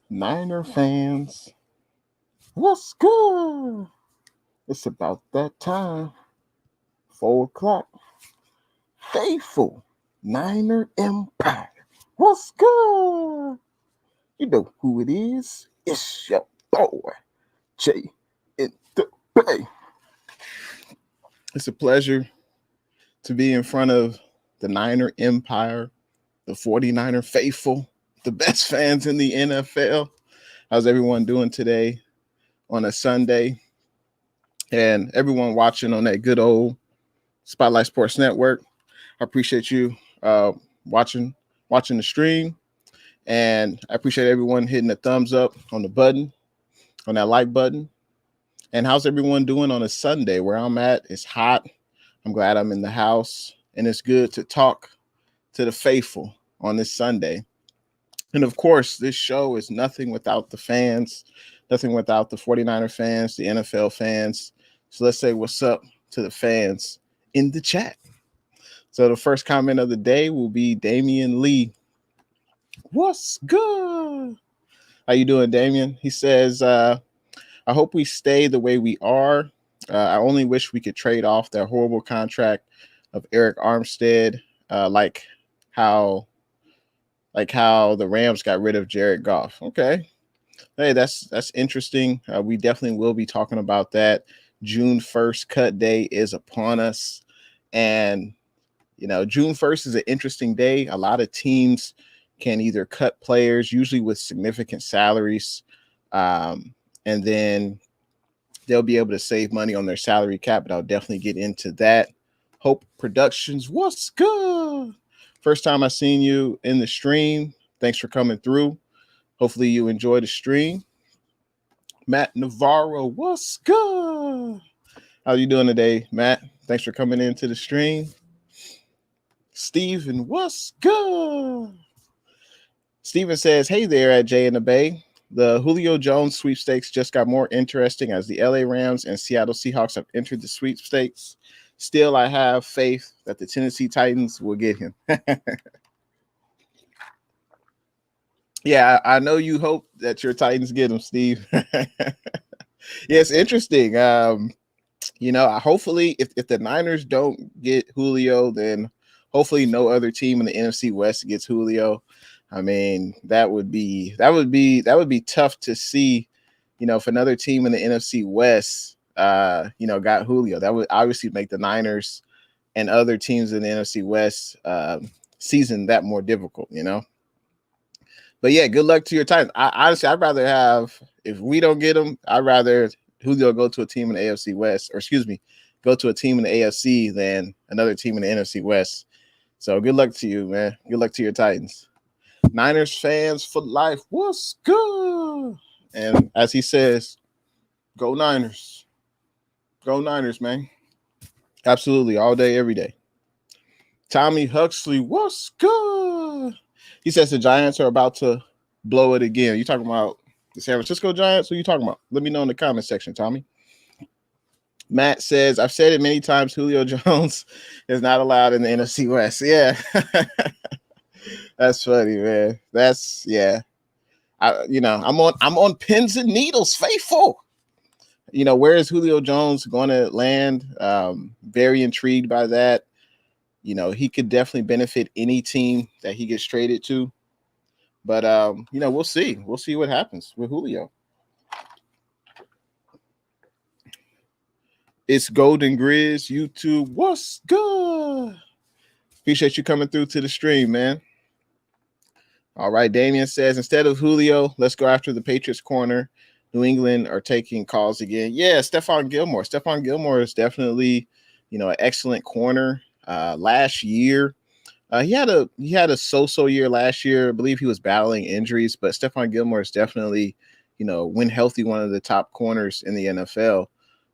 Niner fans, what's good? It's about that time. 4 o'clock. Faithful Niner Empire. What's good? You know who it is. It's your boy, Jay in the Bay. It's a pleasure to be in front of the Niner Empire, the 49er faithful, the best fans in the NFL. How's everyone doing today on a Sunday? And everyone watching on that good old Spotlight Sports Network. I appreciate you watching the stream. And I appreciate everyone hitting the thumbs up on the button, on that like button. And how's everyone doing on a Sunday? Where I'm at, it's hot. I'm glad I'm in the house. And it's good to talk to the faithful on this Sunday. And of course, this show is nothing without the fans, nothing without the 49er fans, the NFL fans. So let's say what's up to the fans in the chat. So the first comment of the day will be Damian Lee. What's good? How you doing, Damian? He says, I hope we stay the way we are. I only wish we could trade off that horrible contract of Eric Armstead, like how the Rams got rid of Jared Goff. Okay. Hey, that's interesting. We definitely will be talking about that. June 1st cut day is upon us. And, June 1st is an interesting day. A lot of teams can either cut players, usually with significant salaries, and then they'll be able to save money on their salary cap, but I'll definitely get into that. Hope Productions, what's good? First time I seen you in the stream. Thanks for coming through. Hopefully you enjoy the stream. Matt Navarro, what's good? How you doing today, Matt? Thanks for coming into the stream. Steven, what's good? Steven says, hey there at Jay in the Bay. The Julio Jones sweepstakes just got more interesting as the LA Rams and Seattle Seahawks have entered the sweepstakes. Still, I have faith that the Tennessee Titans will get him. Yeah, I know you hope that your Titans get him, Steve. Yeah, it's interesting. Hopefully if the Niners don't get Julio, then hopefully no other team in the NFC West gets Julio. I mean, that would be tough to see, if another team in the NFC West, got Julio. That would obviously make the Niners and other teams in the NFC West season that more difficult, But yeah, good luck to your Titans. Honestly, I'd rather have, if we don't get them, I'd rather Julio go to a team in the AFC West, go to a team in the AFC than another team in the NFC West. So good luck to you, man. Good luck to your Titans. Niners fans for life. What's good? And as he says, go Niners. Go Niners, man. Absolutely. All day, every day. Tommy Huxley, what's good? He says the Giants are about to blow it again. You talking about the San Francisco Giants? Who are you talking about? Let me know in the comment section, Tommy. Matt says, I've said it many times, Julio Jones is not allowed in the NFC West. Yeah. That's funny, man. I'm on pins and needles, faithful. Where is Julio Jones going to land? Very intrigued by that. He could definitely benefit any team that he gets traded to. But, we'll see. We'll see what happens with Julio. It's Golden Grizz, YouTube. What's good? Appreciate you coming through to the stream, man. All right, Damian says, instead of Julio, let's go after the Patriots corner. New England are taking calls again. Yeah, Stephon Gilmore. Stephon Gilmore is definitely, an excellent corner. Last year, he had a so-so year last year. I believe he was battling injuries, but Stephon Gilmore is definitely, when healthy, one of the top corners in the NFL.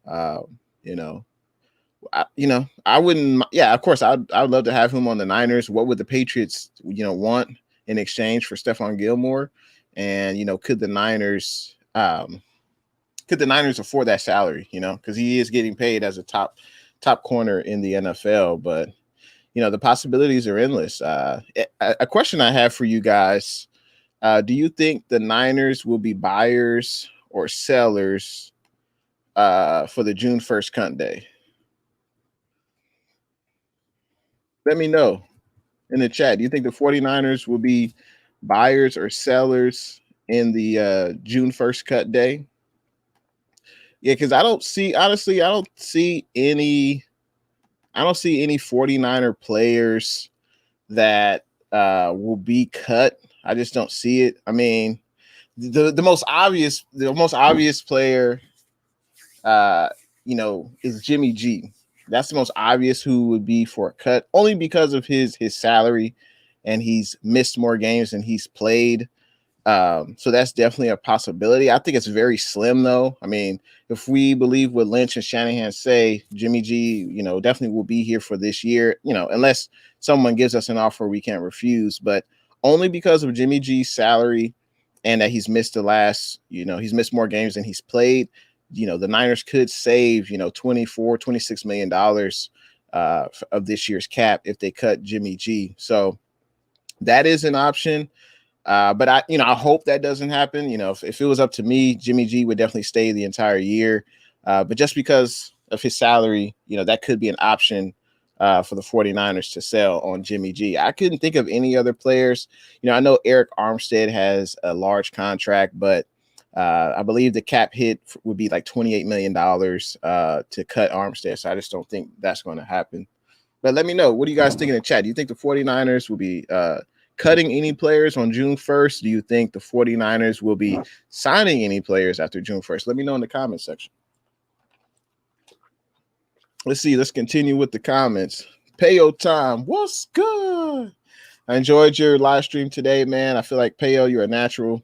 I wouldn't. Yeah, of course, I'd love to have him on the Niners. What would the Patriots, want in exchange for Stephon Gilmore? And could the Niners afford that salary? Because he is getting paid as a top corner in the NFL. But the possibilities are endless. A question I have for you guys Do you think the Niners will be buyers or sellers for the June 1st cut day? Let me know in the chat. Do you think the 49ers will be buyers or sellers in the June 1st cut day? Yeah, because I don't see, honestly, I don't see any 49er players that will be cut. I just don't see it. I mean, the most obvious player is Jimmy G. That's the most obvious who would be for a cut, only because of his salary, and he's missed more games than he's played. So that's definitely a possibility. I think it's very slim, though. I mean, if we believe what Lynch and Shanahan say, Jimmy G, definitely will be here for this year, unless someone gives us an offer we can't refuse, but only because of Jimmy G's salary and that he's missed he's missed more games than he's played. The Niners could save, $26 million of this year's cap if they cut Jimmy G. So that is an option. But I hope that doesn't happen. If it was up to me, Jimmy G would definitely stay the entire year. But just because of his salary, that could be an option for the 49ers to sell on Jimmy G. I couldn't think of any other players. I know Eric Armstead has a large contract, but I believe the cap hit would be like $28 million to cut Armstead. So I just don't think that's going to happen. But let me know. What do you guys think in the chat? Do you think the 49ers will be cutting any players on June 1st? Do you think the 49ers will be signing any players after June 1st? Let me know in the comment section. Let's see. Let's continue with the comments. Payo time. What's good? I enjoyed your live stream today, man. I feel like Payo, you're a natural.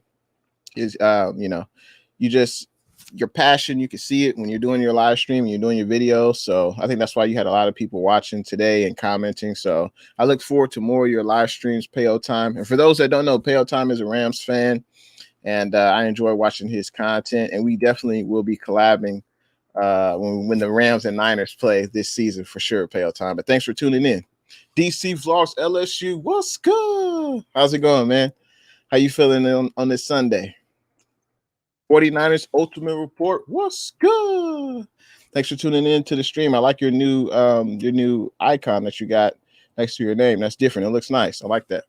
Your passion, you can see it when you're doing your live stream and you're doing your video. So I think that's why you had a lot of people watching today and commenting. So I look forward to more of your live streams, Payo Time. And for those that don't know, Payo Time is a Rams fan, and I enjoy watching his content. And we definitely will be collabing when the Rams and Niners play this season for sure, Payo Time. But thanks for tuning in. DC Vlogs LSU, what's good? How's it going, man? How you feeling on this Sunday? 49ers Ultimate Report. What's good? Thanks for tuning in to the stream. I like your new icon that you got next to your name. That's different. It looks nice. I like that.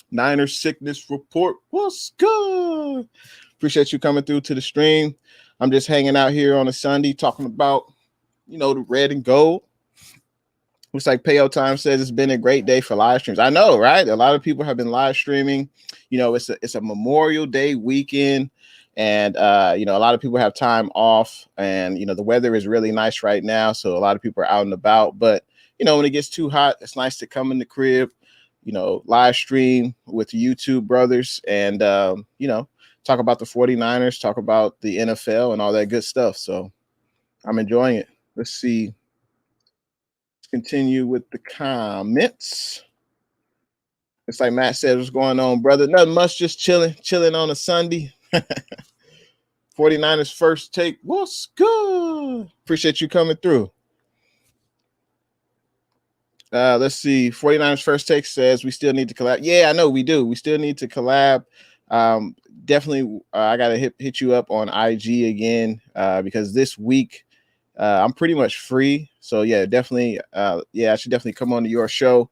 Niners Sickness Report. What's good? Appreciate you coming through to the stream. I'm just hanging out here on a Sunday talking about, the red and gold. Looks like Payo Time says it's been a great day for live streams. I know, right? A lot of people have been live streaming. It's a Memorial Day weekend. And, a lot of people have time off, and, the weather is really nice right now. So a lot of people are out and about. But, when it gets too hot, it's nice to come in the crib, live stream with YouTube brothers and, talk about the 49ers, talk about the NFL and all that good stuff. So I'm enjoying it. Let's see. Let's continue with the comments. It's like Matt said, what's going on, brother? Nothing much, just chilling on a Sunday. 49ers first take. What's good? Appreciate you coming through. Let's see. 49ers first take says we still need to collab. Yeah, I know we do. We still need to collab. Definitely, I gotta hit you up on IG again because this week I'm pretty much free. So yeah, definitely. I should definitely come on to your show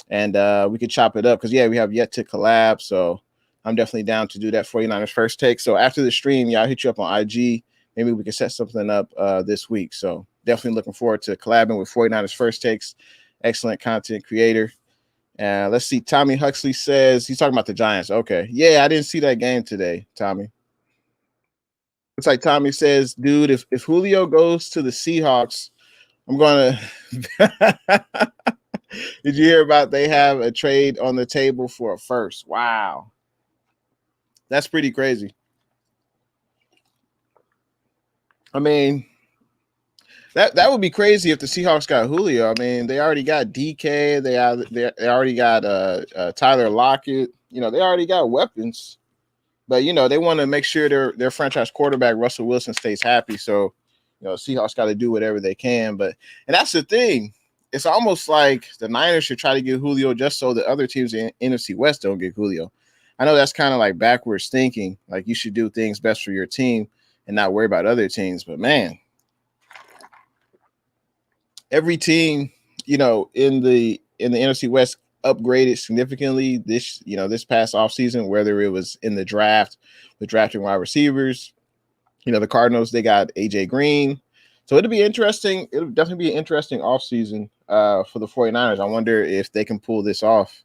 and we could chop it up because we have yet to collab. So I'm definitely down to do that 49ers first take. So after the stream, I'll hit you up on IG. Maybe we can set something up this week. So definitely looking forward to collabing with 49ers first takes. Excellent content creator. Let's see. Tommy Huxley says he's talking about the Giants. Okay. Yeah, I didn't see that game today, Tommy. It's like Tommy says, dude, if Julio goes to the Seahawks, I'm going to. Did you hear about they have a trade on the table for a first? Wow. That's pretty crazy. I mean, that would be crazy if the Seahawks got Julio. I mean, they already got DK. They already got Tyler Lockett. They already got weapons. But they want to make sure their franchise quarterback Russell Wilson stays happy. So, Seahawks got to do whatever they can. And that's the thing. It's almost like the Niners should try to get Julio just so the other teams in NFC West don't get Julio. I know that's kind of like backwards thinking. Like you should do things best for your team and not worry about other teams. But man, every team, in the NFC West upgraded significantly this past offseason, whether it was in the draft with drafting wide receivers. The Cardinals, they got AJ Green. So it'll be interesting. It'll definitely be an interesting offseason for the 49ers. I wonder if they can pull this off.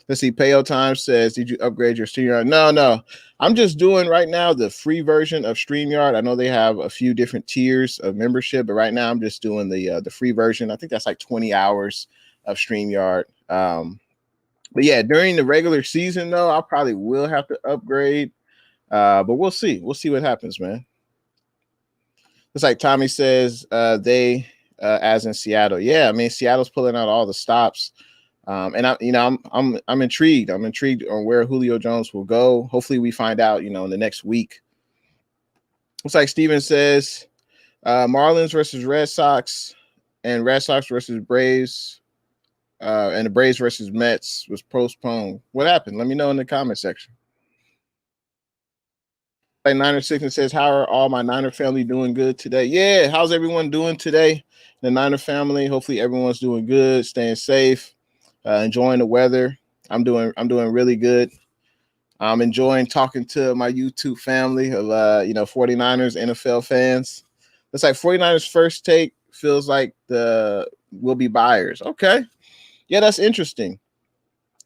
Let's see. Payo Time says, did you upgrade your StreamYard? No. I'm just doing right now the free version of StreamYard. I know they have a few different tiers of membership, but right now I'm just doing the free version. I think that's like 20 hours of StreamYard. But yeah, during the regular season, though, I probably will have to upgrade. But we'll see. We'll see what happens, man. It's like Tommy says, as in Seattle. Yeah, I mean Seattle's pulling out all the stops. And I'm intrigued. I'm intrigued on where Julio Jones will go. Hopefully, we find out, in the next week. It's like Steven says, Marlins versus Red Sox, and Red Sox versus Braves, and the Braves versus Mets was postponed. What happened? Let me know in the comment section. Like Niner Six says, how are all my Niner family doing good today? Yeah, how's everyone doing today? The Niner family. Hopefully, everyone's doing good, staying safe. Enjoying the weather. I'm doing really good. I'm enjoying talking to my YouTube family of 49ers NFL fans. It's like 49ers first take feels like will be buyers. Okay. Yeah, that's interesting.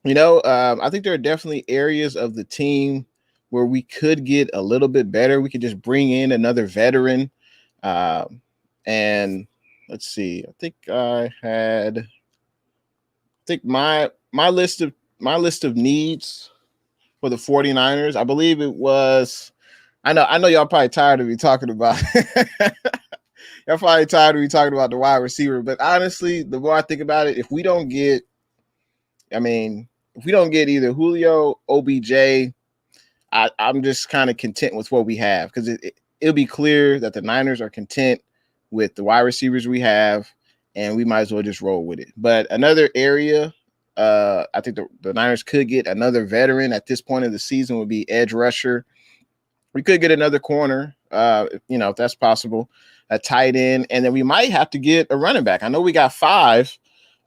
I think there are definitely areas of the team where we could get a little bit better. We could just bring in another veteran. And let's see. I think my list of needs for the 49ers, I believe it was, I know y'all probably tired of me talking about y'all probably tired of me talking about the wide receiver, but honestly, the more I think about it, if we don't get either Julio, OBJ, I'm just kind of content with what we have, because it'll be clear that the Niners are content with the wide receivers we have, and we might as well just roll with it. But another area, I think the Niners could get another veteran at this point of the season would be edge rusher. We could get another corner, if that's possible, a tight end, and then we might have to get a running back. I know we got 5,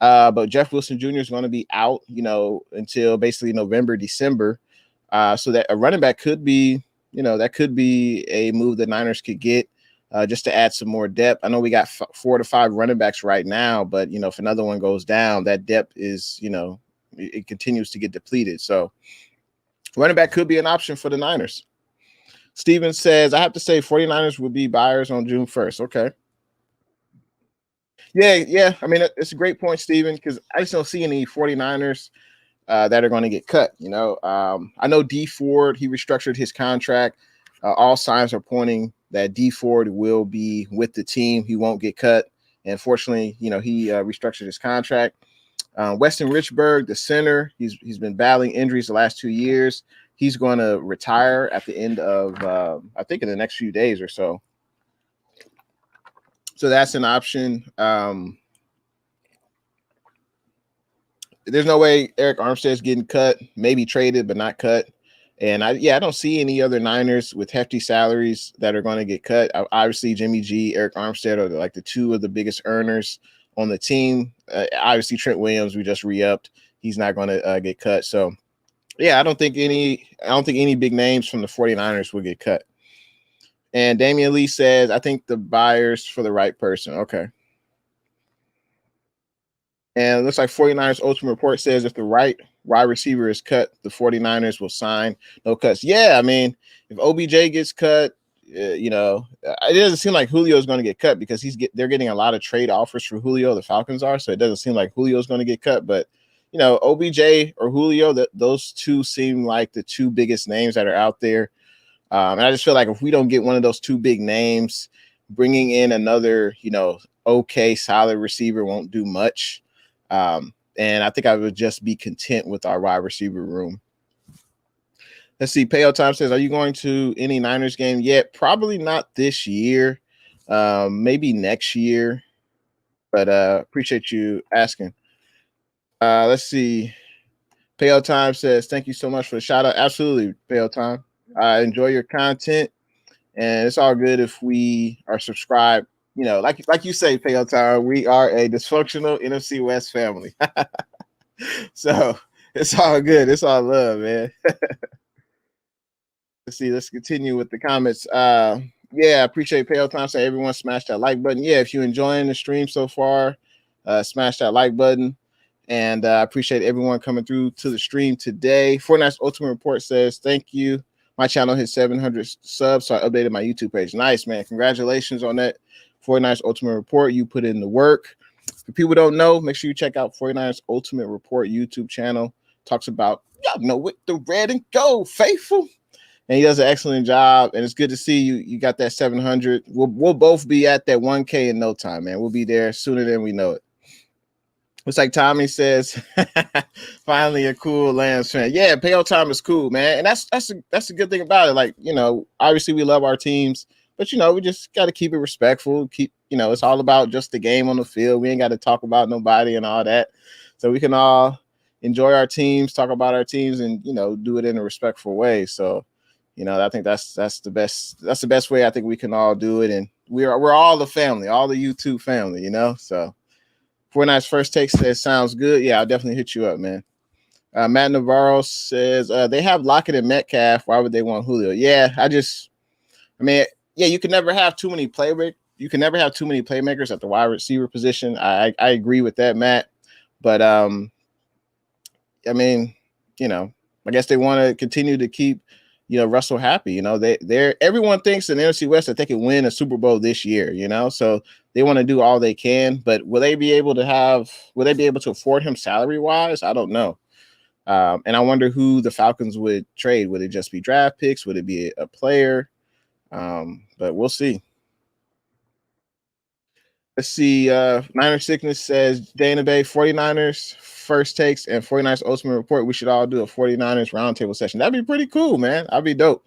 but Jeff Wilson Jr. is going to be out, until basically November, December. So that a running back could be, that could be a move the Niners could get. Just to add some more depth. I know we got 4 to 5 running backs right now, but if another one goes down, that depth is, it continues to get depleted. So running back could be an option for the Niners. Steven says, I have to say 49ers will be buyers on June 1st. Okay. Yeah. I mean, it's a great point, Steven, because I just don't see any 49ers that are going to get cut. I know D Ford, he restructured his contract. All signs are pointing that D Ford will be with the team. He won't get cut. And fortunately, he restructured his contract. Weston Richburg, the center, he's been battling injuries the last 2 years. He's going to retire at the end of, I think, in the next few days or so. So that's an option. There's no way Eric Armstead's getting cut, maybe traded, but not cut. And I don't see any other Niners with hefty salaries that are going to get cut. Obviously, Jimmy G, Eric Armstead are like the 2 of the biggest earners on the team. Obviously, Trent Williams, we just re-upped. He's not going to get cut. So, yeah, I don't think any big names from the 49ers will get cut. And Damian Lee says, I think the buyers for the right person. Okay. And it looks like 49ers Ultimate Report says if the right wide receiver is cut, the 49ers will sign. No cuts. Yeah, I mean, if OBJ gets cut, it doesn't seem like Julio is going to get cut because they're getting a lot of trade offers for Julio. The Falcons are, so it doesn't seem like Julio is going to get cut. But OBJ or Julio, those 2 seem like the 2 biggest names that are out there. And I just feel like if we don't get one of those 2 big names, bringing in another, okay, solid receiver won't do much. And I think I would just be content with our wide receiver room. Let's see. Payo Time says, are you going to any Niners game yet? Probably not this year. Maybe next year. But appreciate you asking. Let's see. Payo Time says, thank you so much for the shout out. Absolutely, Payo Time. I enjoy your content, and it's all good if we are subscribed. You know, like you say, Payo Time, we are a dysfunctional NFC West family. So it's all good. It's all love, man. Let's see. Let's continue with the comments. Yeah, I appreciate Payo Time. Say everyone smash that like button. Yeah, if you're enjoying the stream so far, smash that like button. And I appreciate everyone coming through to the stream today. Fortnite's Ultimate Report says, thank you. My channel hit 700 subs, so I updated my YouTube page. Nice, man. Congratulations on that. Fortnite's Ultimate Report. You put in the work. For people who don't know, make sure you check out 49ers Ultimate Report YouTube channel. Talks about, y'all know, with the red and gold, faithful. And he does an excellent job. And it's good to see you. You got that 700. We'll both be at that 1K in no time, man. We'll be there sooner than we know it. It's like Tommy says, finally a cool Lance fan. Yeah, Payo Time is cool, man. And that's a good thing about it. Like, you know, obviously we love our teams, but, you know, we just got to keep it respectful. Keep, you know, it's all about just the game on the field. We ain't got to talk about nobody and all that. So we can all enjoy our teams, talk about our teams, and, you know, do it in a respectful way. So, you know, I think that's the best way I think we can all do it. And we're all the family, all the YouTube family, you know. So Fortnite's first take says sounds good. Yeah, I'll definitely hit you up, man. Matt Navarro says they have Lockett and Metcalf. Why would they want Julio? Yeah, yeah, you can never have too many playmakers. You can never have too many playmakers at the wide receiver position. I agree with that, Matt. But I mean, you know, I guess they want to continue to keep, you know, Russell happy. You know, they're everyone thinks in the NFC West that they can win a Super Bowl this year, you know, so they want to do all they can. But will they be able to afford him salary wise? I don't know. And I wonder who the Falcons would trade. Would it just be draft picks? Would it be a player? But we'll see. Let's see. Niner Sickness says, Dana Bay, 49ers first takes and 49ers Ultimate Report. We should all do a 49ers roundtable session. That'd be pretty cool, man. I'd be dope.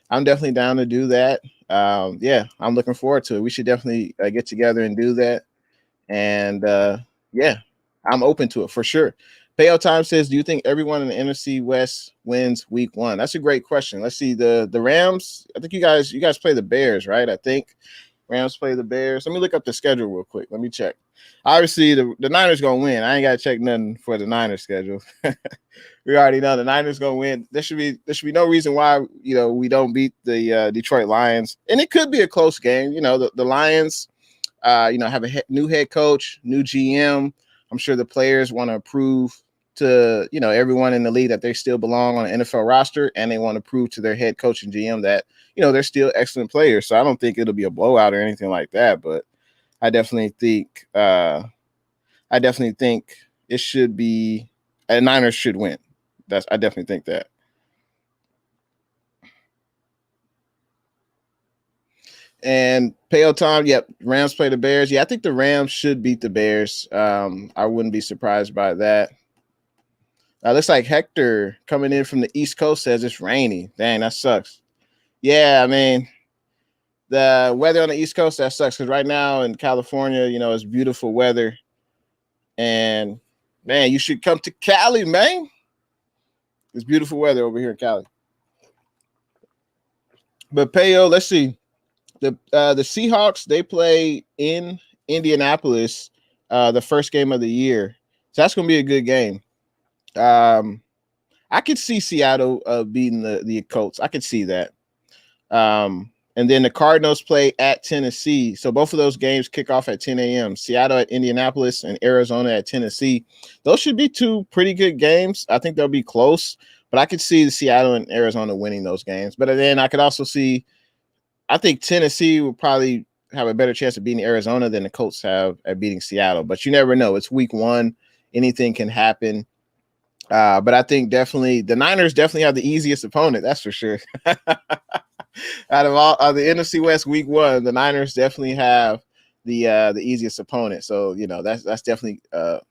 I'm definitely down to do that. Yeah, I'm looking forward to it. We should definitely get together and do that. And yeah, I'm open to it for sure. Payo Time says, do you think everyone in the NFC West wins week 1? That's a great question. Let's see. The Rams, I think you guys play the Bears, right? I think Rams play the Bears. Let me look up the schedule real quick. Let me check. Obviously, the Niners going to win. I ain't got to check nothing for the Niners schedule. We already know the Niners going to win. There should be no reason why, you know, we don't beat the Detroit Lions. And it could be a close game. You know, the Lions, you know, have a new head coach, new GM. I'm sure the players want to prove to, you know, everyone in the league that they still belong on an NFL roster, and they want to prove to their head coach and GM that, you know, they're still excellent players. So I don't think it'll be a blowout or anything like that, but I definitely think it should be Niners should win. I definitely think that. And Payo Time, yep, Rams play the Bears. Yeah, I think the Rams should beat the Bears. I wouldn't be surprised by that. Looks like Hector coming in from the East Coast says it's rainy. Dang, that sucks. Yeah, I mean, the weather on the East Coast, that sucks, because right now in California, you know, it's beautiful weather. And, man, you should come to Cali, man. It's beautiful weather over here in Cali. But, Payo, let's see. The Seahawks, they play in Indianapolis the first game of the year. So that's going to be a good game. I could see Seattle beating the Colts. I could see that. And then the Cardinals play at Tennessee. So both of those games kick off at 10 a.m. Seattle at Indianapolis and Arizona at Tennessee. Those should be two pretty good games. I think they'll be close, but I could see the Seattle and Arizona winning those games. But then I could also see, I think Tennessee will probably have a better chance of beating Arizona than the Colts have at beating Seattle. But you never know. It's week 1. Anything can happen. But I think definitely the Niners definitely have the easiest opponent. That's for sure. Out of all the NFC West week 1, the Niners definitely have the easiest opponent. So, you know, that's definitely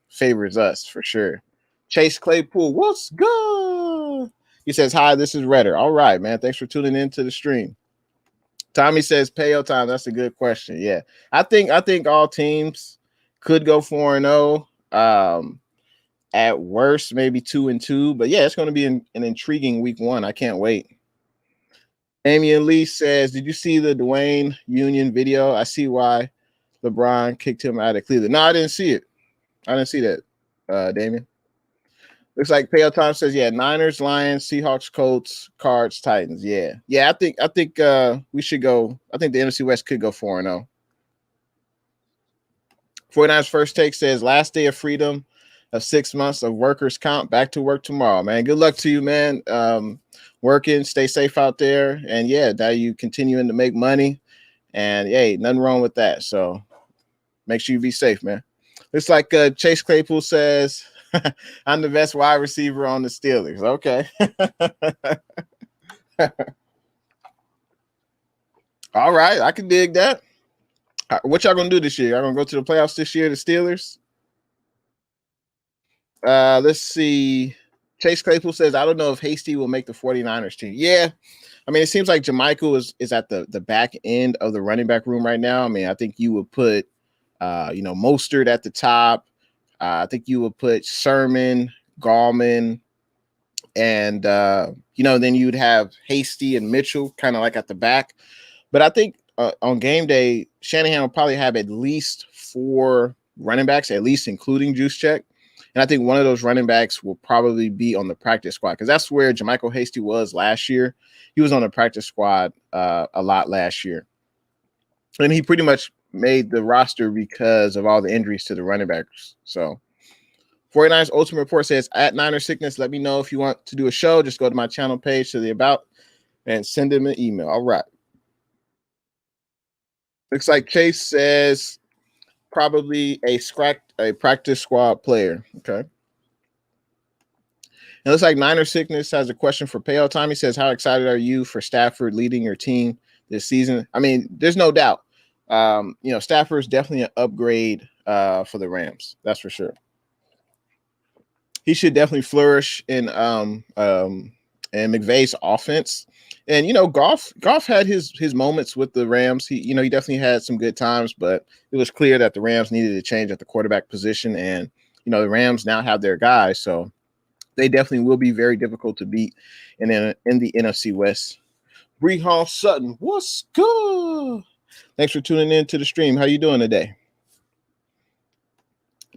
favors us for sure. Chase Claypool, what's good? He says, hi, this is Redder. All right, man. Thanks for tuning into the stream. Tommy says, Payo Time. That's a good question. Yeah. I think all teams could go 4-0. At worst, maybe 2-2. But yeah, it's going to be an intriguing week 1. I can't wait. Damian Lee says, "Did you see the Dwayne Union video? I see why LeBron kicked him out of Cleveland." No, I didn't see it. I didn't see that, Damian. Looks like Pale Time says, "Yeah, Niners, Lions, Seahawks, Colts, Cards, Titans." Yeah. I think we should go. I think the NFC West could go 4-0. 49ers First Take says, "Last day of freedom of 6 months of workers comp. Back to work tomorrow, man. Good luck to you, man. Working, stay safe out there. And yeah, now you continuing to make money. And hey, nothing wrong with that. So make sure you be safe, man." Looks like Chase Claypool says, "I'm the best wide receiver on the Steelers." Okay. All right. I can dig that. What y'all going to do this year? Y'all going to go to the playoffs this year, the Steelers? Let's see. Chase Claypool says, "I don't know if Hasty will make the 49ers team." Yeah. I mean, it seems like JaMychal is at the back end of the running back room right now. I mean, I think you would put, Mostert at the top. I think you would put Sermon, Gallman, and, then you'd have Hasty and Mitchell kind of like at the back. But I think on game day, Shanahan will probably have at least 4 running backs, at least including Juszczyk. And I think one of those running backs will probably be on the practice squad because that's where JaMychal Hasty was last year. He was on the practice squad a lot last year. And he pretty much made the roster because of all the injuries to the running backs. So 49ers Ultimate Report says, "At Niner Sickness, let me know if you want to do a show. Just go to my channel page to the About and send him an email." All right. Looks like Chase says probably a practice squad player. Okay. It looks like Niner Sickness has a question for Pale Time. He says, "How excited are you for Stafford leading your team this season?" I mean, there's no doubt. Stafford's definitely an upgrade for the Rams. That's for sure. He should definitely flourish in McVay's offense. And Goff had his moments with the Rams. He definitely had some good times, but it was clear that the Rams needed to change at the quarterback position. And the Rams now have their guys, so they definitely will be very difficult to beat in the NFC West. Bree Hall Sutton, what's good? Thanks for tuning in to the stream. How you doing today?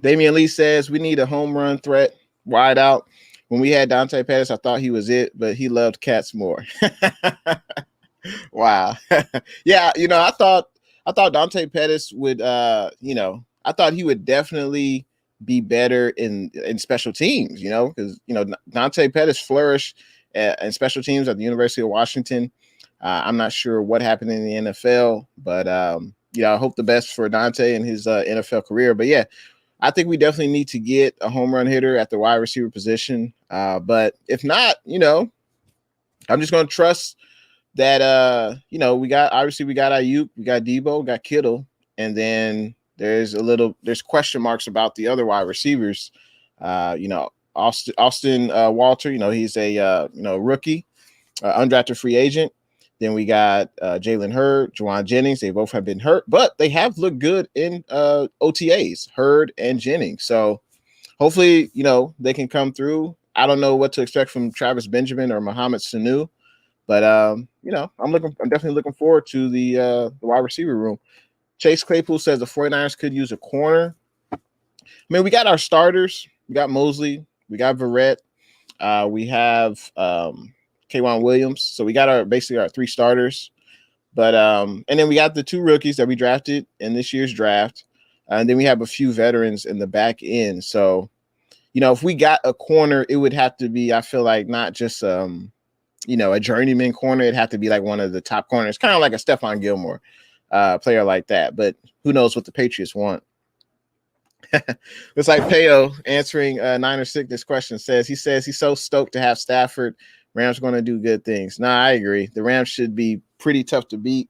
Damian Lee says, "We need a home run threat wide out. When we had Dante Pettis, I thought he was it, but he loved cats more." Wow. Yeah, I thought Dante Pettis would I thought he would definitely be better in special teams, because Dante Pettis flourished in special teams at the University of Washington. I'm not sure what happened in the NFL, but I hope the best for Dante in his NFL career. But yeah, I think we definitely need to get a home run hitter at the wide receiver position. But if not, I'm just going to trust that, we got Ayuk, we got Debo, we got Kittle, and then there's question marks about the other wide receivers. Austin Walter, he's a rookie, undrafted free agent. Then we got Jalen Hurd, Juwan Jennings. They both have been hurt, but they have looked good in OTAs, Hurd and Jennings. So hopefully, they can come through. I don't know what to expect from Travis Benjamin or Mohamed Sanu, but I'm definitely looking forward to the wide receiver room. Chase Claypool says the 49ers could use a corner. I mean, we got our starters. We got Mosley. We got Verrett. We have K'Wan Williams. So we got basically our 3 starters. But and then we got the 2 rookies that we drafted in this year's draft. And then we have a few veterans in the back end. So, if we got a corner, it would have to be, I feel like, not just a journeyman corner. It'd have to be like one of the top corners, kind of like a Stephon Gilmore player like that. But who knows what the Patriots want. It's like Peo answering Niner Sickness question says he's so stoked to have Stafford. Rams going to do good things. Nah, I agree. The Rams should be pretty tough to beat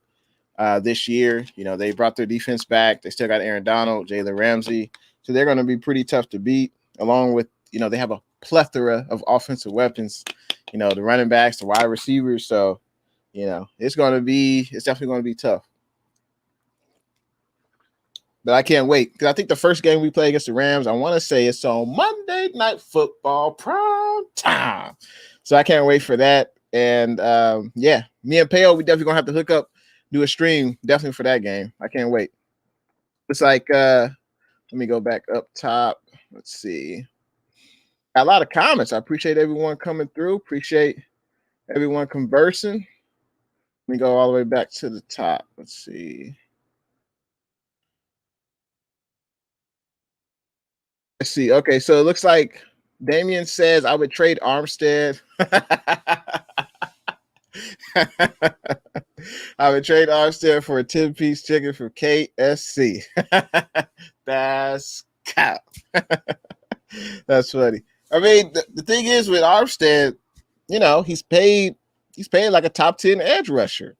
this year. They brought their defense back. They still got Aaron Donald, Jalen Ramsey. So they're going to be pretty tough to beat, along with, they have a plethora of offensive weapons, the running backs, the wide receivers. So, it's definitely going to be tough. But I can't wait because I think the first game we play against the Rams, I want to say it's on Monday Night Football prime time. So I can't wait for that. And yeah, me and Peo, we definitely gonna have to hook up, do a stream definitely for that game. I can't wait. It's like let me go back up top. Let's see. Got a lot of comments. I appreciate everyone coming through. Appreciate everyone conversing. Let me go all the way back to the top. Let's see. Let's see. Okay, so it looks like Damien says I would trade Armstead. I would trade Armstead for a 10-piece chicken from KSC. That's cap. That's funny. I mean, the thing is with Armstead, you know, he's paid like a top 10 edge rusher.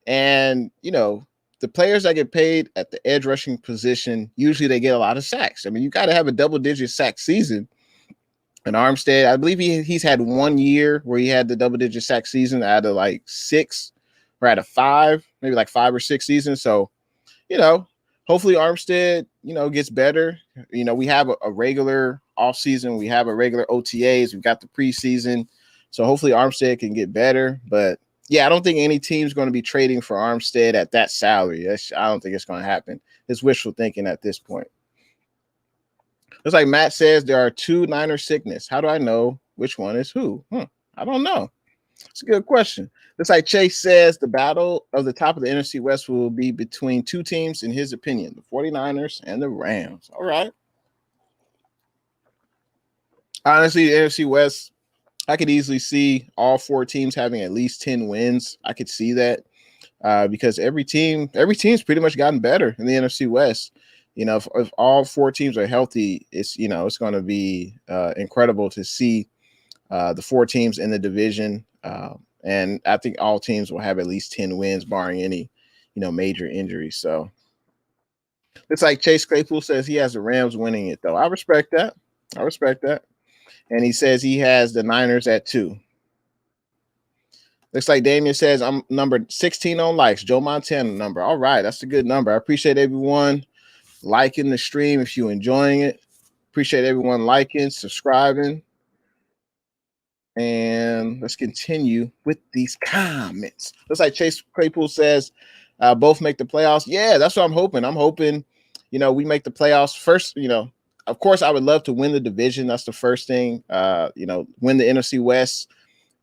And, you know, the players that get paid at the edge rushing position, usually they get a lot of sacks. I mean, you got to have a double-digit sack season. And Armstead, I believe he's had 1 year where he had the double-digit sack season out of like 6 or out of 5, maybe like 5 or 6 seasons. So, you know, hopefully Armstead, you know, gets better. You know, we have a regular offseason. We have a regular OTAs. We've got the preseason. So hopefully Armstead can get better. But, yeah, I don't think any team's going to be trading for Armstead at that salary. I don't think it's going to happen. It's wishful thinking at this point. It's like Matt says there are 2 Niner sickness. How do I know which one is who? I don't know. It's a good question. It's like Chase says the battle of the top of the NFC West will be between 2 teams, in his opinion, the 49ers and the Rams. All right. Honestly, the NFC West, I could easily see all 4 teams having at least 10 wins. I could see that because every team's pretty much gotten better in the NFC West. You know, if all 4 teams are healthy, it's going to be incredible to see the 4 teams in the division. And I think all teams will have at least 10 wins, barring any, major injuries. So it's like Chase Claypool says he has the Rams winning it, though. I respect that. And he says he has the Niners at 2. Looks like Damien says I'm number 16 on likes. Joe Montana number. All right, that's a good number. I appreciate everyone liking the stream if you're enjoying it. Appreciate everyone liking, subscribing. And let's continue with these comments. Looks like Chase Claypool says both make the playoffs. Yeah, that's what I'm hoping. I'm hoping, we make the playoffs first. Of course, I would love to win the division. That's the first thing. Win the NFC West,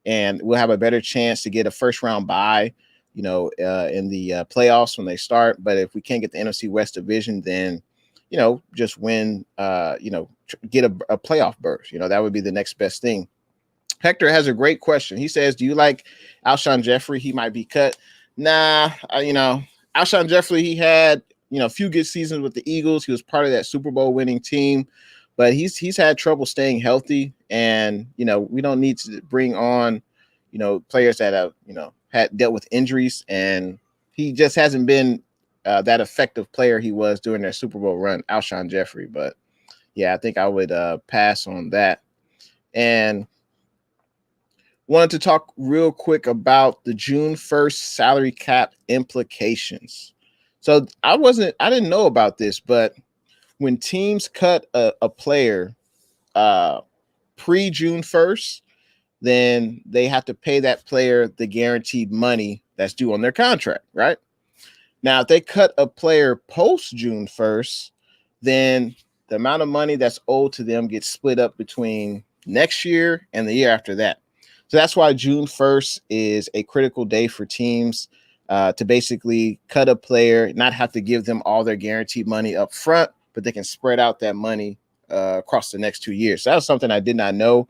and we'll have a better chance to get a first round bye, in the playoffs when they start. But if we can't get the NFC West division, then, just win, get a playoff berth. That would be the next best thing. Hector has a great question. He says, do you like Alshon Jeffrey? He might be cut. Nah, Alshon Jeffrey, he had, a few good seasons with the Eagles. He was part of that Super Bowl winning team, but he's had trouble staying healthy. And, we don't need to bring on, players that have, had dealt with injuries. And he just hasn't been that effective player he was during their Super Bowl run, Alshon Jeffrey. But yeah, I think I would pass on that. And wanted to talk real quick about the June 1st salary cap implications. So I didn't know about this, but when teams cut a player pre-June 1st, then they have to pay that player the guaranteed money that's due on their contract, right? Now, if they cut a player post-June 1st, then the amount of money that's owed to them gets split up between next year and the year after that. So that's why June 1st is a critical day for teams to basically cut a player, not have to give them all their guaranteed money up front, but they can spread out that money across the next 2 years. So that was something I did not know.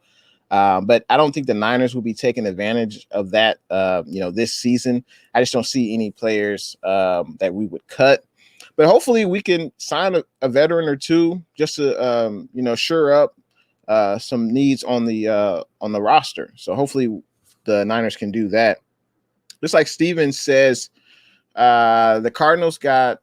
But I don't think the Niners will be taking advantage of that, this season. I just don't see any players that we would cut. But hopefully we can sign a veteran or two just to, shore up some needs on the roster. So hopefully the Niners can do that. Just like Steven says, the Cardinals got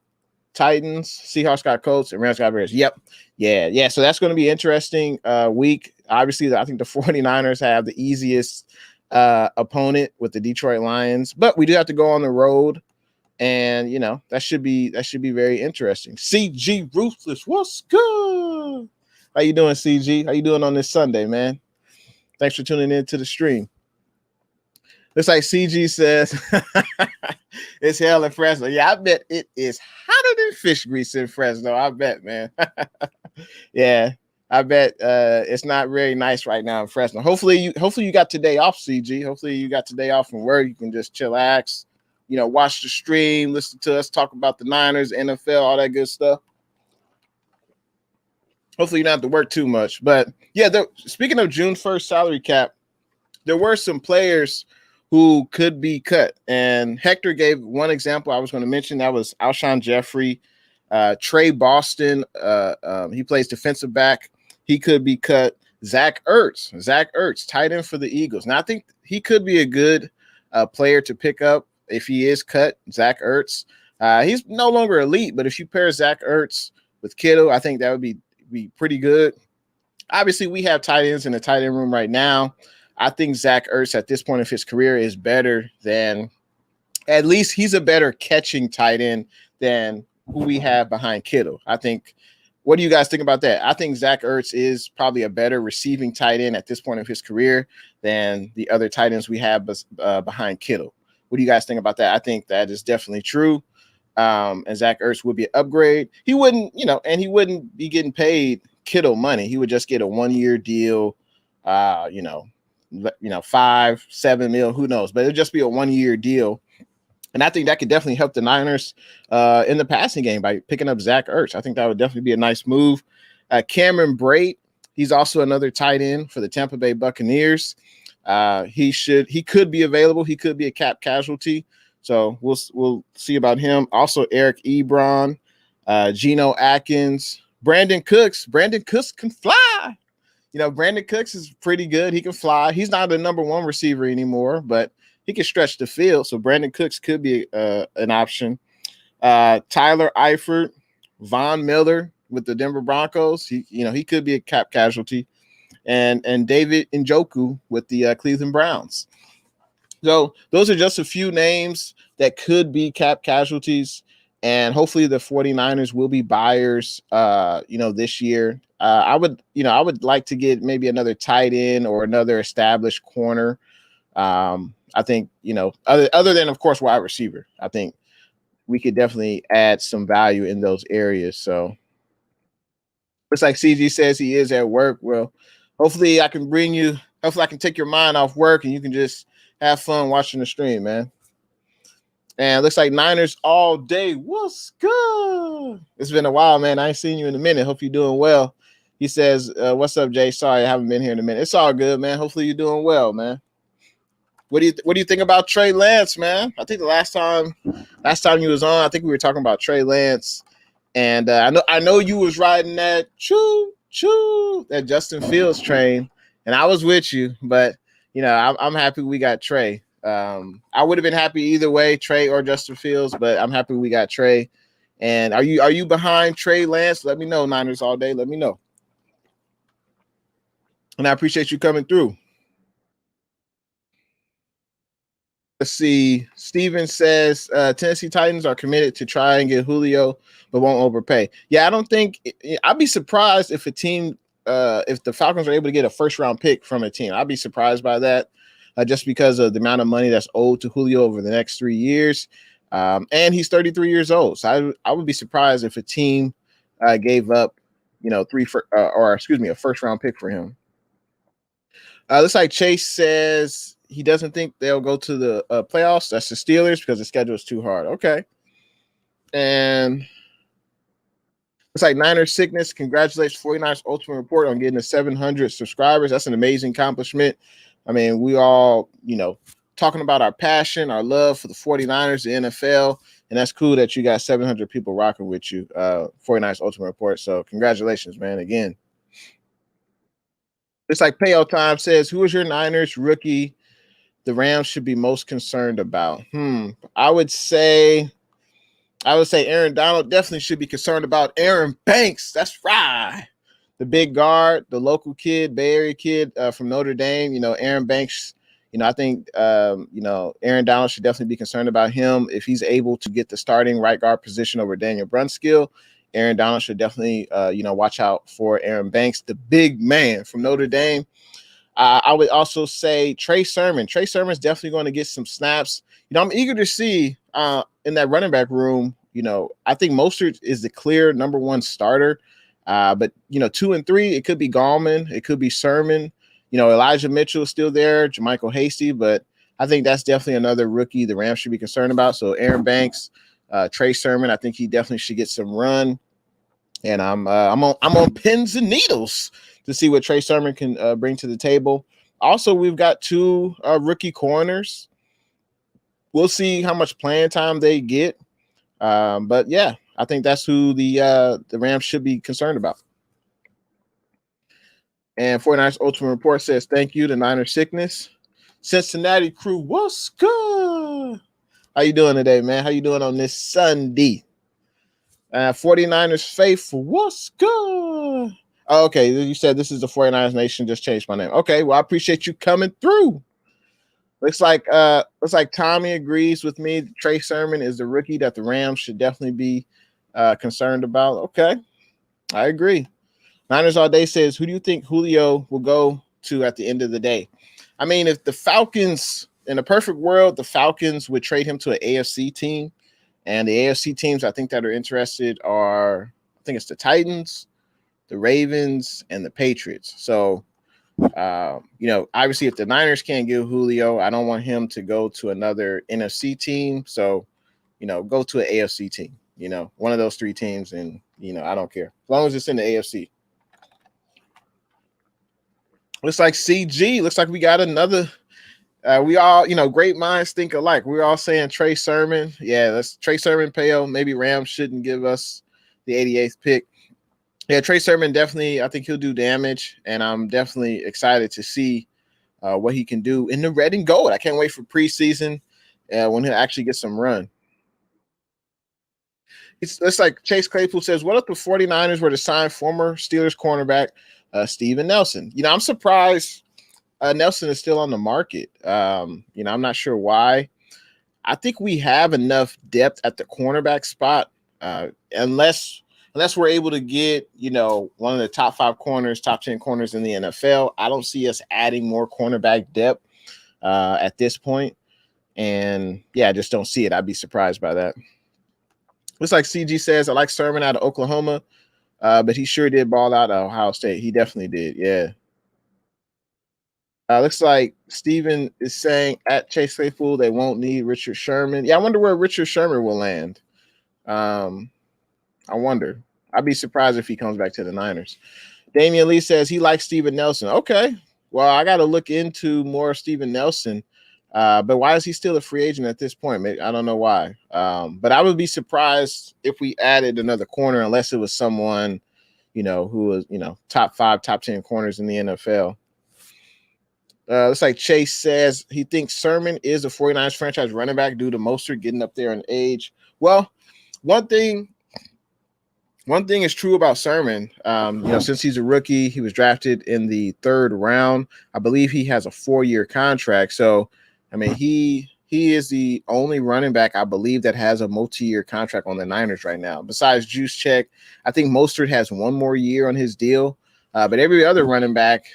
Titans, Seahawks got Colts, and Rams got Bears. Yep. Yeah. So that's going to be interesting week. Obviously, I think the 49ers have the easiest opponent with the Detroit Lions, but we do have to go on the road And that should be very interesting. CG Ruthless, what's good? How you doing, CG? How you doing on this Sunday, man? Thanks for tuning in to the stream. Looks like CG says it's hell in Fresno. Yeah, I bet it is hotter than fish grease in Fresno. I bet, man. Yeah, I bet it's not very nice right now in Fresno. Hopefully you got today off, CG. Hopefully you got today off from work. You can just chillax, watch the stream, listen to us talk about the Niners, NFL, all that good stuff. Hopefully you don't have to work too much. But yeah, speaking of June 1st salary cap, there were some players who could be cut. And Hector gave one example I was going to mention. That was Alshon Jeffrey. Trey Boston, he plays defensive back. He could be cut. Zach Ertz, tight end for the Eagles. Now, I think he could be a good player to pick up if he is cut, Zach Ertz. He's no longer elite, but if you pair Zach Ertz with Kittle, I think that would be pretty good. Obviously, we have tight ends in the tight end room right now. I think Zach Ertz at this point of his career is better than, at least he's a better catching tight end than who we have behind Kittle. I think, what do you guys think about that? I think Zach Ertz is probably a better receiving tight end at this point of his career than the other tight ends we have behind Kittle. What do you guys think about that? I think that is definitely true. And Zach Ertz would be an upgrade. He wouldn't, and he wouldn't be getting paid Kittle money. He would just get a 1-year deal, 5-7 mil, who knows, but it'd just be a 1-year deal. And I think that could definitely help the Niners in the passing game by picking up Zach Ertz. I think that would definitely be a nice move. Cameron Brate, he's also another tight end for the Tampa Bay Buccaneers. He could be available. He could be a cap casualty. So we'll see about him. Also, Eric Ebron, Geno Atkins, Brandon Cooks. Brandon Cooks can fly. Brandon Cooks is pretty good. He can fly. He's not the number one receiver anymore, but he can stretch the field. So Brandon Cooks could be an option. Tyler Eifert, Von Miller with the Denver Broncos. He could be a cap casualty. And David Njoku with the Cleveland Browns. So those are just a few names that could be cap casualties. And hopefully the 49ers will be buyers, this year. I would like to get maybe another tight end or another established corner. I think, other than, of course, wide receiver, I think we could definitely add some value in those areas. So looks like CG says he is at work. Well, hopefully I can take your mind off work and you can just have fun watching the stream, man. And it looks like Niners all day. What's good? It's been a while, man. I ain't seen you in a minute. Hope you're doing well. He says, what's up, Jay? Sorry, I haven't been here in a minute. It's all good, man. Hopefully you're doing well, man. What do you think about Trey Lance, man? I think the last time you was on, I think we were talking about Trey Lance. And I know you was riding that that Justin Fields train, and I was with you, but I'm happy we got Trey. I would have been happy either way, Trey or Justin Fields, but I'm happy we got Trey. And are you behind Trey Lance? Let me know, Niners all day. Let me know. And I appreciate you coming through. Let's see. Steven says Tennessee Titans are committed to try and get Julio, but won't overpay. Yeah, I don't think I'd be surprised if if the Falcons are able to get a first-round pick from a team. I'd be surprised by that. Just because of the amount of money that's owed to Julio over the next 3 years. And he's 33 years old. So I would be surprised if a team gave up, a first-round pick for him. Looks like Chase says he doesn't think they'll go to the playoffs. That's the Steelers because the schedule is too hard. Okay. And it's like Niners sickness. Congratulations, 49ers Ultimate Report on getting to 700 subscribers. That's an amazing accomplishment. I mean, we all, talking about our passion, our love for the 49ers, the NFL, and that's cool that you got 700 people rocking with you, 49ers Ultimate Report. So congratulations, man, again. It's like Payout Time says, who is your Niners rookie the Rams should be most concerned about? I would say Aaron Donald definitely should be concerned about Aaron Banks. That's right. The big guard, the local kid, Bay Area kid from Notre Dame. Aaron Banks, I think Aaron Donald should definitely be concerned about him. If he's able to get the starting right guard position over Daniel Brunskill, Aaron Donald should definitely watch out for Aaron Banks, the big man from Notre Dame. I would also say Trey Sermon. Trey Sermon's definitely going to get some snaps. I'm eager to see in that running back room. I think Mostert is the clear number one starter. But 2 and 3, it could be Gallman, it could be Sermon. Elijah Mitchell is still there, Jermichael Hasty, but I think that's definitely another rookie the Rams should be concerned about. So Aaron Banks, Trey Sermon, I think he definitely should get some run. And I'm on pins and needles to see what Trey Sermon can bring to the table. Also, we've got 2 rookie corners. We'll see how much playing time they get. But yeah, I think that's who the Rams should be concerned about. And 49ers Ultimate Report says, thank you to Niner Sickness. Cincinnati crew, what's good? How you doing today, man? How you doing on this Sunday? 49ers Faithful, what's good? Oh, okay, you said this is the 49ers Nation, just changed my name. Okay, well, I appreciate you coming through. Looks like Tommy agrees with me. Trey Sermon is the rookie that the Rams should definitely be concerned about. Okay, I agree. Niners All Day says, who do you think Julio will go to at the end of the day? I mean, if the Falcons, in a perfect world, the Falcons would trade him to an AFC team. And the AFC teams I think that are interested are, I think it's the Titans, the Ravens, and the Patriots. So, obviously if the Niners can't get Julio, I don't want him to go to another NFC team. So, go to an AFC team, one of those 3 teams. And, I don't care as long as it's in the AFC. Looks like CG. Looks like we got another. We all, great minds think alike. We're all saying Trey Sermon. Yeah, that's Trey Sermon, Peo. Maybe Rams shouldn't give us the 88th pick. Yeah, Trey Sermon definitely, I think he'll do damage. And I'm definitely excited to see what he can do in the red and gold. I can't wait for preseason when he'll actually get some run. It's like Chase Claypool says, what if the 49ers were to sign former Steelers cornerback Steven Nelson? I'm surprised Nelson is still on the market. I'm not sure why. I think we have enough depth at the cornerback spot, unless we're able to get, one of the top 5 corners, top 10 corners in the NFL. I don't see us adding more cornerback depth at this point. And yeah, I just don't see it. I'd be surprised by that. Looks like CG says, I like Sermon out of Oklahoma, but he sure did ball out at Ohio State. He definitely did. Yeah. Looks like Steven is saying at Chase Claypool they won't need Richard Sherman. Yeah, I wonder where Richard Sherman will land. I wonder. I'd be surprised if he comes back to the Niners. Damian Lee says he likes Steven Nelson. Okay. Well, I got to look into more Steven Nelson. But why is he still a free agent at this point? I don't know why. But I would be surprised if we added another corner unless it was someone, who was, top 5, top 10 corners in the NFL. Looks like Chase says he thinks Sermon is a 49ers franchise running back due to Mostert getting up there in age. Well, one thing is true about Sermon. Since he's a rookie, he was drafted in the 3rd round. I believe he has a 4-year contract. So, I mean, he is the only running back, I believe, that has a multi-year contract on the Niners right now. Besides Juszczyk, I think Mostert has 1 more year on his deal. But every other running back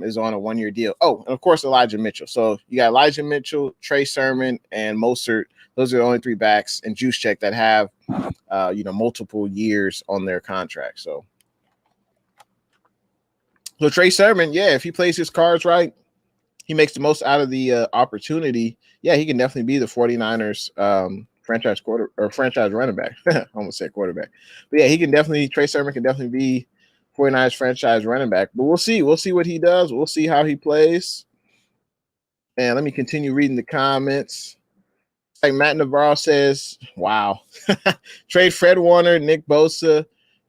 is on a 1-year deal. Oh, and of course, Elijah Mitchell. So you got Elijah Mitchell, Trey Sermon, and Mostert. Those are the only 3 backs, and Juszczyk that have, multiple years on their contract. So Trey Sermon, yeah, if he plays his cards right, he makes the most out of the opportunity. Yeah, he can definitely be the 49ers franchise running back. I almost said quarterback. But yeah, Trey Sermon can definitely be 49ers franchise running back, but we'll see. We'll see what he does. We'll see how he plays. And let me continue reading the comments. Like Matt Navarro says, wow. Trade Fred Warner, Nick Bosa,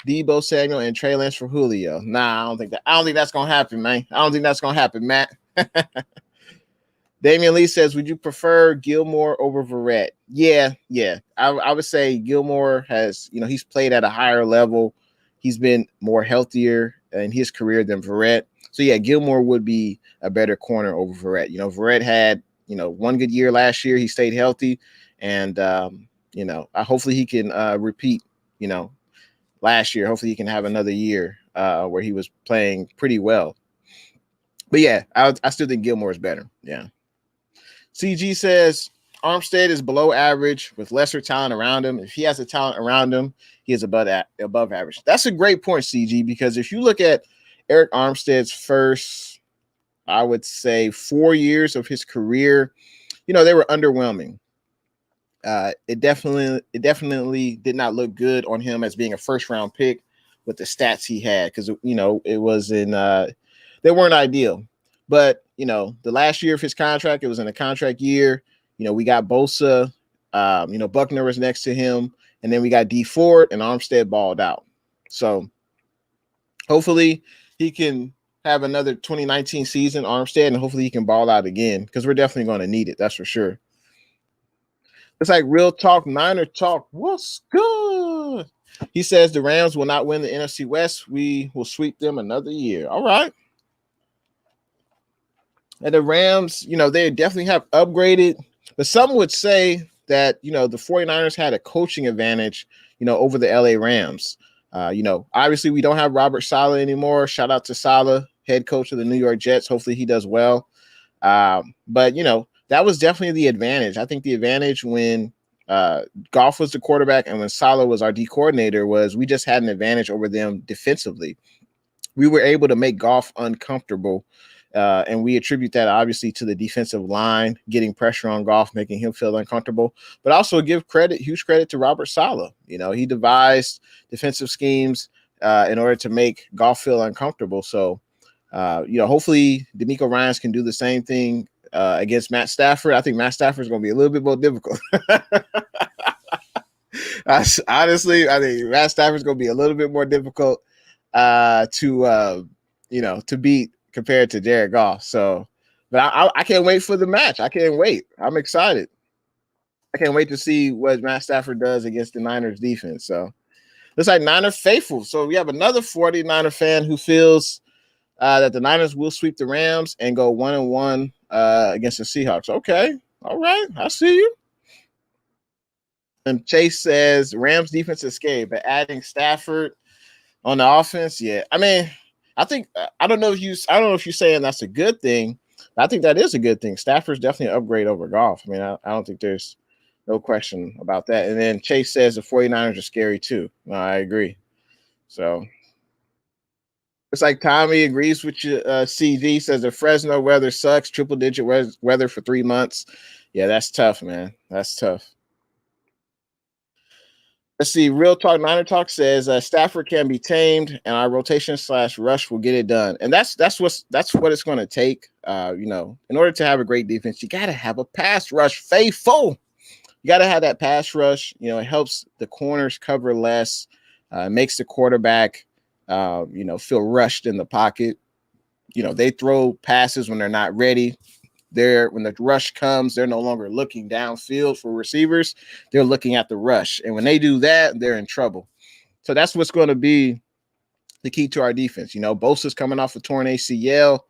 Deebo Samuel, and Trey Lance for Julio. Nah, I don't think that's gonna happen, man. I don't think that's gonna happen, Matt. Damian Lee says, would you prefer Gilmore over Verrett? Yeah. I would say Gilmore has, he's played at a higher level. He's been more healthier in his career than Verrett. So yeah, Gilmore would be a better corner over Verrett. Verrett had, one good year last year. He stayed healthy, and hopefully he can repeat, last year. Hopefully he can have another year where he was playing pretty well. But yeah, I still think Gilmore is better. Yeah. CG says Armstead is below average with lesser talent around him. If he has the talent around him, he is above average. That's a great point, CG, because if you look at Eric Armstead's first, I would say, 4 years of his career, they were underwhelming. It definitely did not look good on him as being a first round pick with the stats he had, because it was in they weren't ideal. But the last year of his contract, it was in a contract year. We got Bosa, Buckner was next to him, and then we got D Ford, and Armstead balled out. So hopefully he can have another 2019 season, Armstead, and hopefully he can ball out again, because we're definitely going to need it. That's for sure. It's like Real Talk, Niner Talk. What's good? He says the Rams will not win the NFC West. We will sweep them another year. All right. And the Rams, they definitely have upgraded, but some would say that, the 49ers had a coaching advantage, over the LA Rams. Obviously we don't have Robert Saleh anymore. Shout out to Saleh, head coach of the New York Jets. Hopefully he does well. But, that was definitely the advantage. I think the advantage when Goff was the quarterback and when Saleh was our D coordinator was we just had an advantage over them defensively. We were able to make Goff uncomfortable, and we attribute that obviously to the defensive line getting pressure on Goff, making him feel uncomfortable. But also give huge credit to Robert Saleh. He devised defensive schemes in order to make Goff feel uncomfortable. So, hopefully DeMeco Ryans can do the same thing against Matt Stafford. I think Matt Stafford is going to be a little bit more difficult. Honestly, I think Matt Stafford is going to be a little bit more difficult to beat compared to Jared Goff. So, but I can't wait for the match. I can't wait. I'm excited. I can't wait to see what Matt Stafford does against the Niners defense. So, looks like Niner faithful. So we have another 49er fan who feels that the Niners will sweep the Rams and go 1-1 against the Seahawks. Okay. All right. I see you. And Chase says Rams defense is scary, but adding Stafford on the offense, yeah. I mean, I don't know if you're saying that's a good thing, but I think that is a good thing. Stafford's definitely an upgrade over Goff. I mean, I don't think there's no question about that. And then Chase says the 49ers are scary too. No, I agree. So it's like Tommy agrees with you. CD says the Fresno weather sucks. Triple-digit weather for 3 months. Yeah, that's tough, man. That's tough. Let's see. Real Talk Niner Talk says Stafford can be tamed, and our rotation / rush will get it done. And that's what it's going to take. In order to have a great defense, you got to have a pass rush. Faithful. You got to have that pass rush. It helps the corners cover less. Makes the quarterback feel rushed in the pocket. They throw passes when they're not ready. When the rush comes, they're no longer looking downfield for receivers. They're looking at the rush. And when they do that, they're in trouble. So that's what's going to be the key to our defense. Bosa's coming off a torn ACL.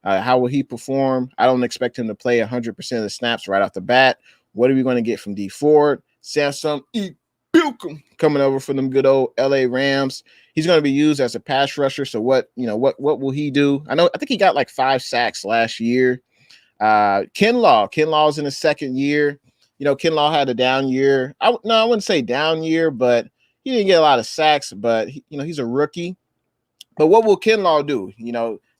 How will he perform? I don't expect him to play 100% of the snaps right off the bat. What are we going to get from D Ford? Samson Bukum coming over for them good old LA Rams. He's going to be used as a pass rusher. So what will he do? I think he got like 5 sacks last year. Kinlaw's in his second year. Kinlaw had a down year. I wouldn't say down year, but he didn't get a lot of sacks, but he's a rookie. But what will Kinlaw do?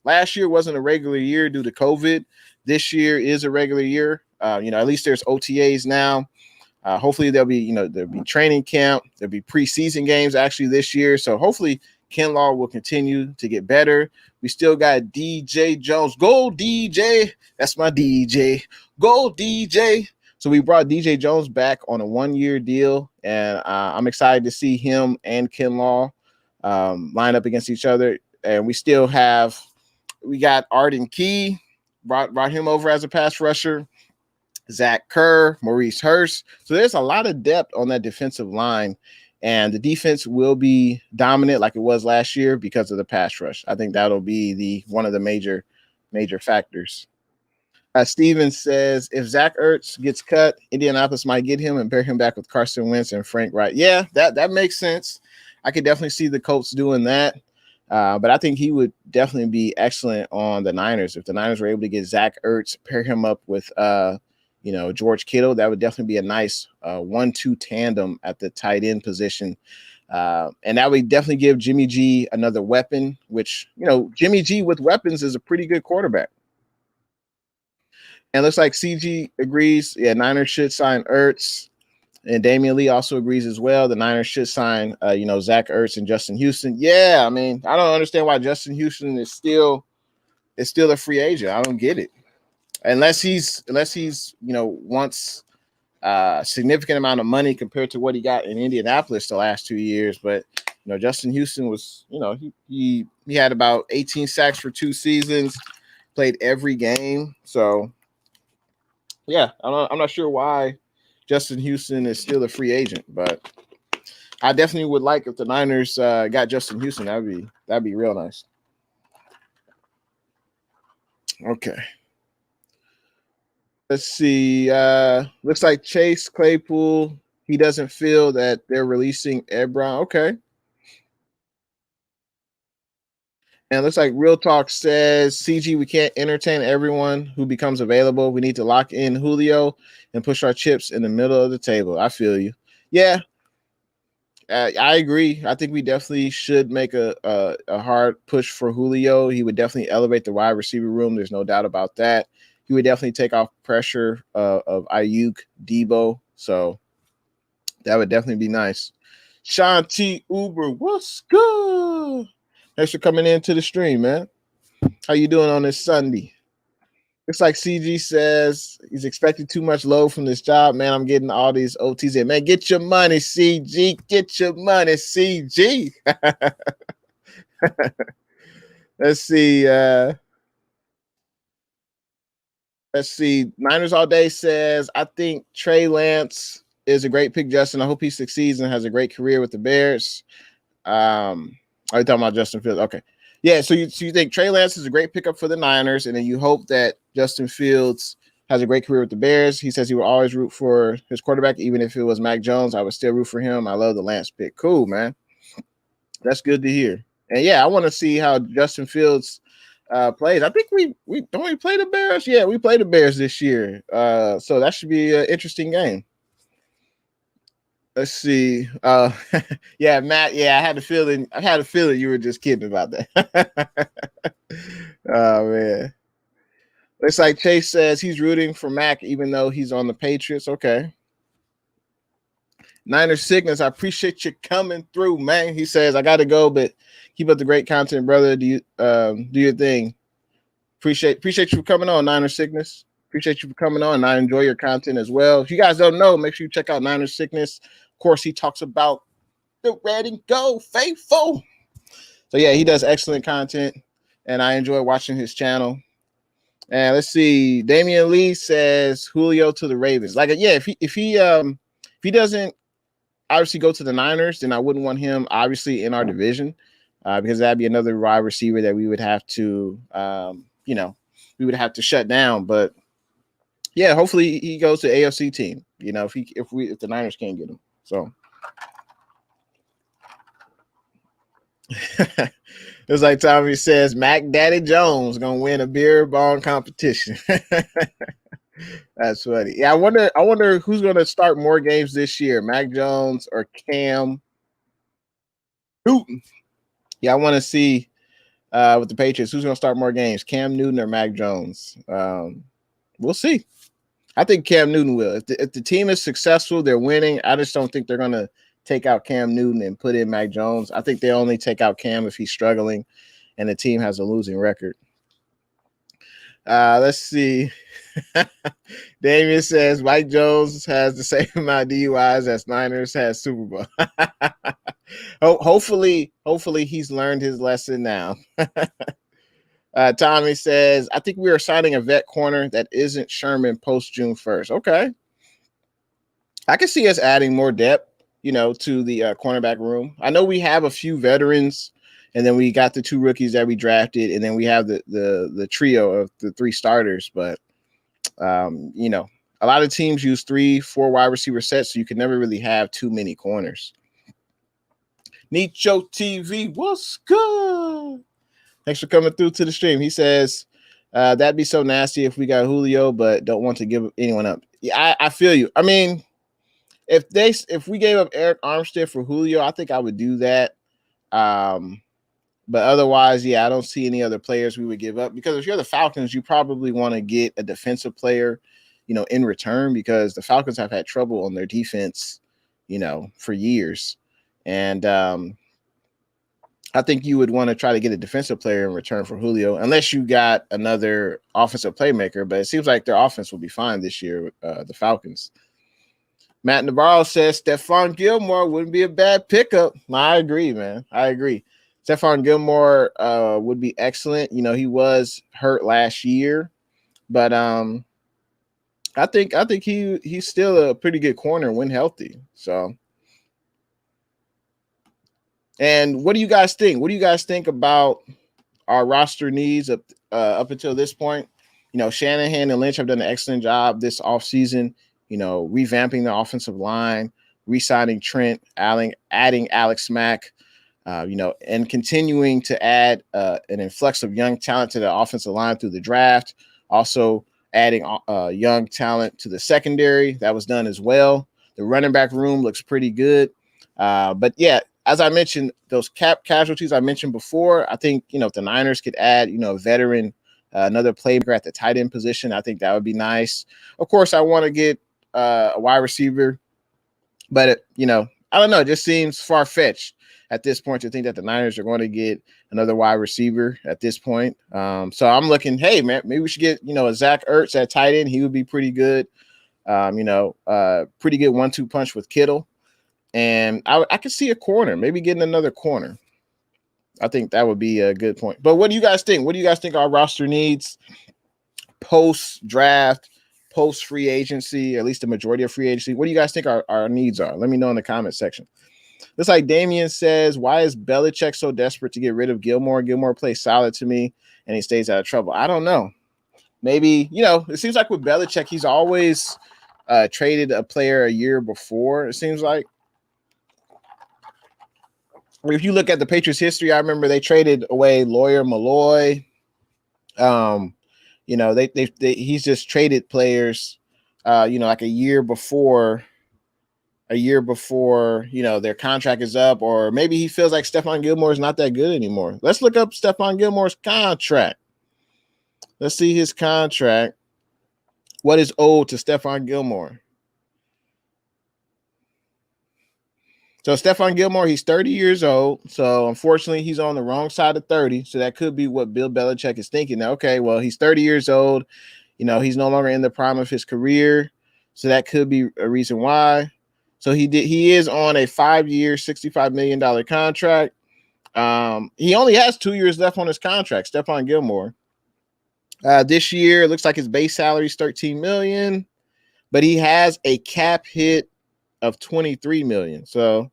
Last year wasn't a regular year due to COVID. This year is a regular year. At least there's OTAs now. Hopefully there'll be training camp. There'll be preseason games actually this year. So hopefully Kinlaw will continue to get better. We still got DJ Jones. Go DJ. That's my DJ. Go DJ. So we brought DJ Jones back on a 1-year deal, and I'm excited to see him and Kinlaw line up against each other. And we got Arden Key, brought him over as a pass rusher. Zach Kerr, Maurice Hurst. So there's a lot of depth on that defensive line. And the defense will be dominant like it was last year because of the pass rush. I think that'll be one of the major factors. Steven says if Zach Ertz gets cut, Indianapolis might get him and pair him back with Carson Wentz and Frank Wright. Yeah, that makes sense. I could definitely see the Colts doing that. But I think he would definitely be excellent on the Niners. If the Niners were able to get Zach Ertz, pair him up with George Kittle, that would definitely be a nice 1-2 tandem at the tight end position. And that would definitely give Jimmy G another weapon, which, Jimmy G with weapons is a pretty good quarterback. And looks like CG agrees. Yeah, Niners should sign Ertz. And Damian Lee also agrees as well. The Niners should sign, Zach Ertz and Justin Houston. Yeah, I mean, I don't understand why Justin Houston is still a free agent. I don't get it. Unless he's wants a significant amount of money compared to what he got in Indianapolis the last 2 years. But Justin Houston was, he had about 18 sacks for 2 seasons, played every game. So yeah, I'm not sure why Justin Houston is still a free agent, but I definitely would like if the Niners got Justin Houston. That'd be real nice. Okay. Let's see. Looks like Chase Claypool, he doesn't feel that they're releasing Ebron. Okay. And it looks like Real Talk says, CG, we can't entertain everyone who becomes available. We need to lock in Julio and push our chips in the middle of the table. I feel you. Yeah, I agree. I think we definitely should make a hard push for Julio. He would definitely elevate the wide receiver room. There's no doubt about that. He would definitely take off pressure of Ayuk, Debo. So that would definitely be nice. Sean T. Uber, what's good? Thanks for coming into the stream, man. How you doing on this Sunday? Looks like CG says he's expecting too much load from this job. Man, I'm getting all these OTs in. Man, get your money, CG. Get your money, CG. Let's see. Niners All Day says, I think Trey Lance is a great pick, Justin. I hope he succeeds and has a great career with the Bears. Are you talking about Justin Fields? Okay. Yeah, so you think Trey Lance is a great pickup for the Niners, and then you hope that Justin Fields has a great career with the Bears. He says he will always root for his quarterback, even if it was Mac Jones. I would still root for him. I love the Lance pick. Cool, man. That's good to hear. And yeah, I want to see how Justin Fields plays. I think we play the Bears. Yeah, we play the Bears this year. So that should be an interesting game. Let's see. Yeah, Matt. Yeah, I had a feeling you were just kidding about that. Oh man. Looks like Chase says he's rooting for Mac even though he's on the Patriots. Okay. Niners Cygnus, I appreciate you coming through, man. He says I gotta go, but keep up the great content, brother. Do your thing. Appreciate you for coming on, Niners Cygnus. Appreciate you for coming on, and I enjoy your content as well. If you guys don't know, make sure you check out Niners Cygnus. Of course, he talks about the red and gold faithful. So yeah, he does excellent content, and I enjoy watching his channel. And let's see, Damian Lee says Julio to the Ravens. Like, yeah, if he doesn't obviously go to the Niners, then I wouldn't want him obviously in our division because that'd be another wide receiver that we would have to shut down. But yeah, hopefully he goes to AFC team. If the Niners can't get him. So it's like Tommy says, Mac Daddy Jones gonna win a beer bong competition. That's funny. Yeah, I wonder who's gonna start more games this year, Mac Jones or Cam Newton. Yeah, I want to see with the Patriots who's gonna start more games, Cam Newton or Mac Jones. We'll see. I think Cam Newton will. If the team is successful, they're winning. I just don't think they're gonna take out Cam Newton and put in Mac Jones. I think they only take out Cam if he's struggling and the team has a losing record. Let's see. Damian says Mike Jones has the same amount of DUIs as Niners has Super Bowl. Hopefully he's learned his lesson now. Tommy says, I think we are signing a vet corner that isn't Sherman post June 1st. Okay. I can see us adding more depth to the cornerback room. I know we have a few veterans, and then we got the 2 rookies that we drafted, and then we have the trio of the 3 starters. But a lot of teams use 3-4 wide receiver sets, so you can never really have too many corners. Nicho TV, what's good? Thanks for coming through to the stream. He says, that'd be so nasty if we got Julio, but don't want to give anyone up. Yeah, I feel you. I mean, if we gave up Eric Armstead for Julio, I think I would do that. But otherwise, yeah, I don't see any other players we would give up, because if you're the Falcons, you probably want to get a defensive player, in return, because the Falcons have had trouble on their defense, for years. And I think you would want to try to get a defensive player in return for Julio, unless you got another offensive playmaker. But it seems like their offense will be fine this year, the Falcons. Matt Navarro says Stephon Gilmore wouldn't be a bad pickup. I agree, man. I agree. Stephon Gilmore would be excellent. He was hurt last year, but I think he's still a pretty good corner when healthy. So, and what do you guys think? What do you guys think about our roster needs up until this point? Shanahan and Lynch have done an excellent job this offseason, revamping the offensive line, re-signing Trent, adding Alex Mack, and continuing to add an influx of young talent to the offensive line through the draft. Also adding young talent to the secondary. That was done as well. The running back room looks pretty good. But yeah, as I mentioned, those cap casualties I mentioned before, I think, if the Niners could add, a veteran, another playmaker at the tight end position, I think that would be nice. Of course, I want to get a wide receiver, but I don't know. It just seems far-fetched at this point to think that the Niners are going to get another wide receiver at this point. So I'm looking, hey, man, maybe we should get, a Zach Ertz at tight end. He would be pretty good. Pretty good 1-2 punch with Kittle. And I could see a corner, maybe getting another corner. I think that would be a good point. But what do you guys think? What do you guys think our roster needs post-draft, post-free agency, at least the majority of free agency? What do you guys think our needs are? Let me know in the comment section. Looks like Damian says, why is Belichick so desperate to get rid of Gilmore? Gilmore plays solid to me, and he stays out of trouble. I don't know. Maybe, it seems like with Belichick, he's always traded a player a year before, it seems like. If you look at the Patriots' history, I remember they traded away Lawyer Malloy. He's just traded players, like a year before, their contract is up, or maybe he feels like Stephon Gilmore is not that good anymore. Let's look up Stephon Gilmore's contract. Let's see his contract. What is owed to Stephon Gilmore? So Stephon Gilmore, he's 30 years old. So unfortunately, he's on the wrong side of 30. So that could be what Bill Belichick is thinking. Now, okay, well, he's 30 years old. He's no longer in the prime of his career. So that could be a reason why. So he is on a 5-year, $65 million contract. He only has 2 years left on his contract, Stephon Gilmore. This year, it looks like his base salary is $13 million, but he has a cap hit of $23 million. So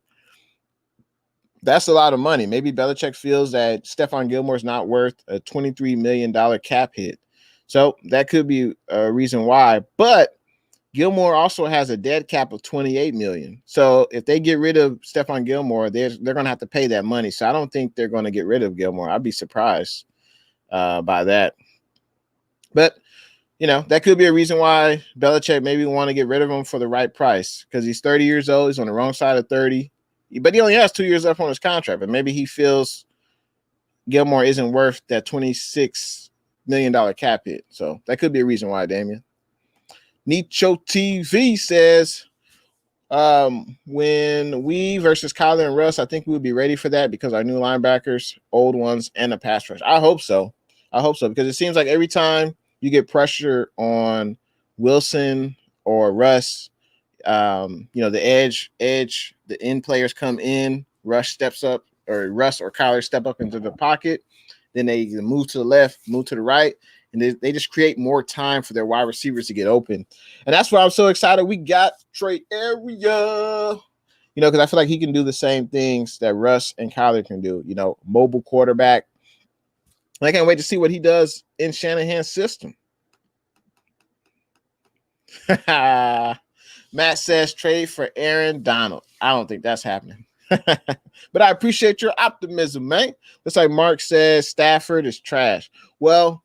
that's a lot of money. Maybe Belichick feels that Stephon Gilmore is not worth a $23 million cap hit. So that could be a reason why. But Gilmore also has a dead cap of $28 million. So if they get rid of Stephon Gilmore, they're going to have to pay that money. So I don't think they're going to get rid of Gilmore. I'd be surprised by that. But, that could be a reason why Belichick maybe want to get rid of him for the right price, because he's 30 years old. He's on the wrong side of 30. But he only has 2 years left on his contract. But maybe he feels Gilmore isn't worth that $26 million cap hit. So that could be a reason why, Damien. Nicho TV says, when we versus Kyler and Russ, I think we would be ready for that because our new linebackers, old ones, and a pass rush. I hope so. Because it seems like every time you get pressure on Wilson or Russ, the edge, the end players come in, Russ or Kyler step up into the pocket. Then they move to the left, move to the right, and they just create more time for their wide receivers to get open. And that's why I'm so excited. We got Trey Area. because I feel like he can do the same things that Russ and Kyler can do. Mobile quarterback. I can't wait to see what he does in Shanahan's system. Matt says trade for Aaron Donald. I don't think that's happening. But I appreciate your optimism, man. Looks like Mark says Stafford is trash. Well,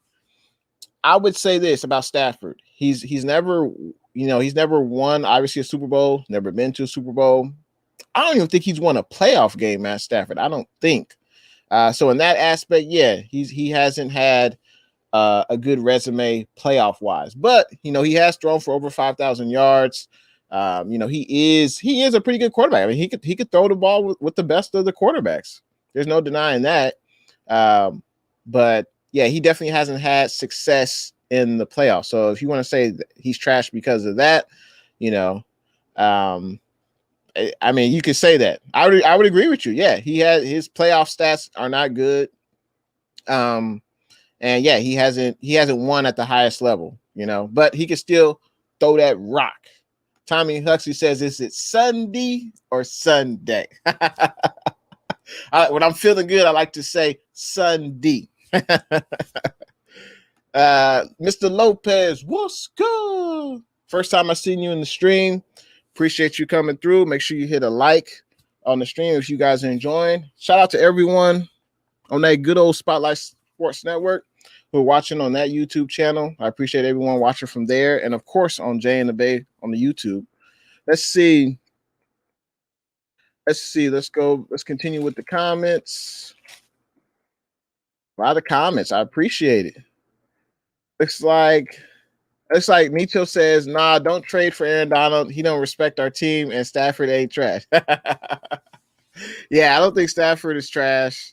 I would say this about Stafford. He's never, he's never won, obviously, a Super Bowl, never been to a Super Bowl. I don't even think he's won a playoff game at Stafford. I don't think. So in that aspect, yeah, he hasn't had a good resume playoff wise, but he has thrown for over 5,000 yards. He is a pretty good quarterback. I mean, he could throw the ball with the best of the quarterbacks. There's no denying that. But yeah, he definitely hasn't had success in the playoffs. So if you want to say that he's trash because of that, I mean, you could say that. I would agree with you. Yeah, his playoff stats are not good. And yeah, he hasn't won at the highest level, but he can still throw that rock. Tommy Huxley says, is it Sunday or Sunday? When I'm feeling good, I like to say Sunday. Mr. Lopez, what's good? First time I seen you in the stream. Appreciate you coming through. Make sure you hit a like on the stream if you guys are enjoying. Shout out to everyone on that good old Spotlight Sports Network who are watching on that YouTube channel. I appreciate everyone watching from there. And of course on Jay and the Bay on the YouTube. Let's see. Let's go. Let's continue with the comments. A lot of comments. I appreciate it. Looks like Nicho says, nah, don't trade for Aaron Donald. He don't respect our team, and Stafford ain't trash. Yeah, I don't think Stafford is trash.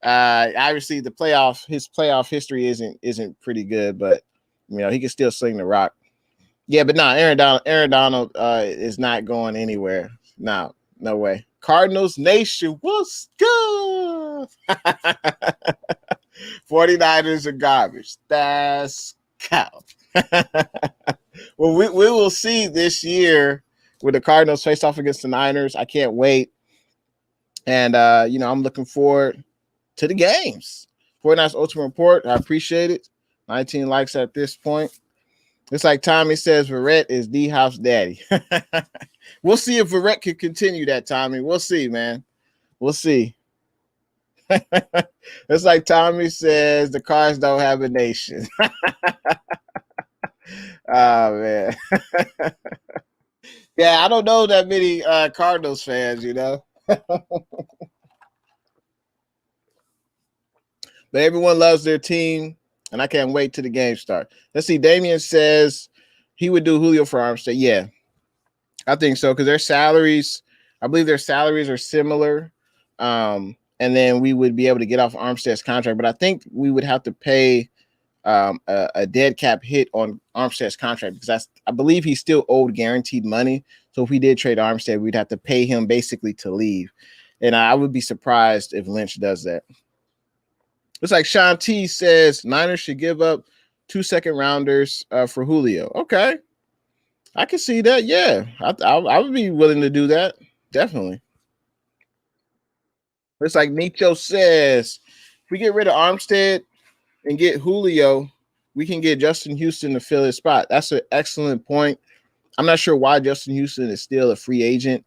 Obviously his playoff history isn't pretty good, but he can still sling the rock. Yeah, but nah, Aaron Donald is not going anywhere. No way. Cardinals Nation, what's good? 49ers are garbage. That's cow. Well, we will see this year when the Cardinals face off against the Niners. I can't wait. And, I'm looking forward to the games. 49ers Ultimate Report. I appreciate it. 19 likes at this point. It's like Tommy says, Verrett is the house daddy. We'll see if Verrett can continue that, Tommy. We'll see, man. We'll see. It's like Tommy says, the Cards don't have a nation. Oh, man. Yeah, I don't know that many Cardinals fans, But everyone loves their team, and I can't wait till the game start. Let's see. Damian says he would do Julio for Armstead. Yeah, I think so, because I believe their salaries are similar. And then we would be able to get off Armstead's contract. But I think we would have to pay a dead cap hit on Armstead's contract because I believe he's still owed guaranteed money. So if we did trade Armstead, we'd have to pay him basically to leave. And I would be surprised if Lynch does that. Looks like Sean T says Niners should give up 2 second rounders for Julio. Okay. I can see that. Yeah. I would be willing to do that. Definitely. Looks like Nicho says if we get rid of Armstead and get Julio, we can get Justin Houston to fill his spot. That's an excellent point. I'm not sure why Justin Houston is still a free agent.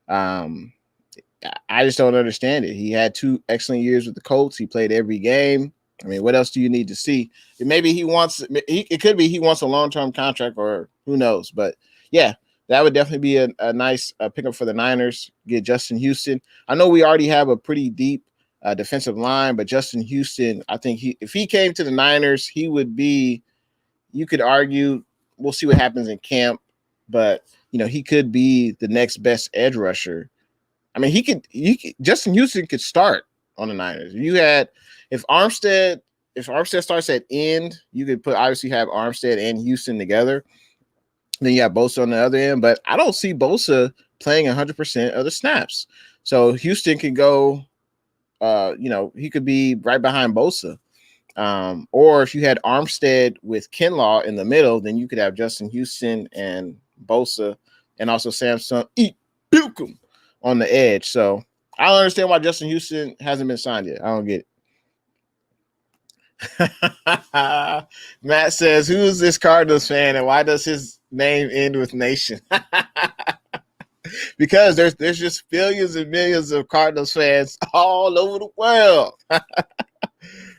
I just don't understand it. He had 2 excellent years with the Colts. He played every game. I mean, what else do you need to see? Maybe it could be he wants a long-term contract or who knows. But yeah, that would definitely be a nice pickup for the Niners. Get Justin Houston. I know we already have a pretty deep defensive line, but Justin Houston, I think if he came to the Niners, he would be, you could argue, we'll see what happens in camp, but he could be the next best edge rusher. I mean, Justin Houston could start on the Niners. If Armstead starts at end, you could obviously have Armstead and Houston together. Then you have Bosa on the other end, but I don't see Bosa playing 100% of the snaps. So Houston could go, he could be right behind Bosa. Or if you had Armstead with Kinlaw in the middle, then you could have Justin Houston and Bosa and also Samson Bukum on the edge. So I don't understand why Justin Houston hasn't been signed yet. I don't get it. Matt says, who is this Cardinals fan and why does his name end with Nation? Because there's just billions and millions of Cardinals fans all over the world.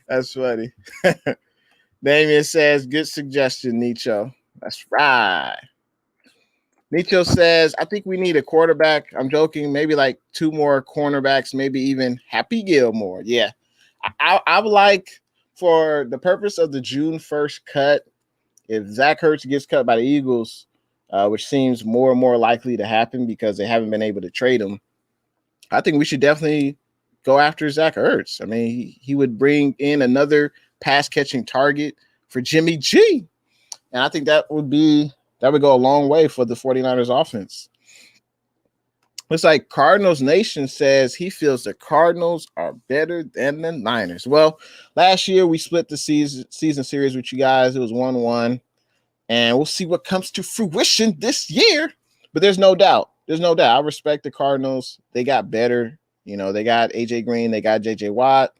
That's funny. Damien says, good suggestion, Nicho. That's right. Nicho says, I think we need a quarterback. I'm joking. Maybe like 2 more cornerbacks, maybe even Happy Gilmore. Yeah. I would like, for the purpose of the June 1st cut, if Zach Ertz gets cut by the Eagles, which seems more and more likely to happen because they haven't been able to trade him, I think we should definitely go after Zach Ertz. I mean, he would bring in another pass-catching target for Jimmy G. And I think that would go a long way for the 49ers offense. It's like Cardinals Nation says he feels the Cardinals are better than the Niners. Well, last year we split the season series with you guys. It was 1-1. And we'll see what comes to fruition this year. But there's no doubt. I respect the Cardinals. They got better. You know, they got AJ Green. They got JJ Watt.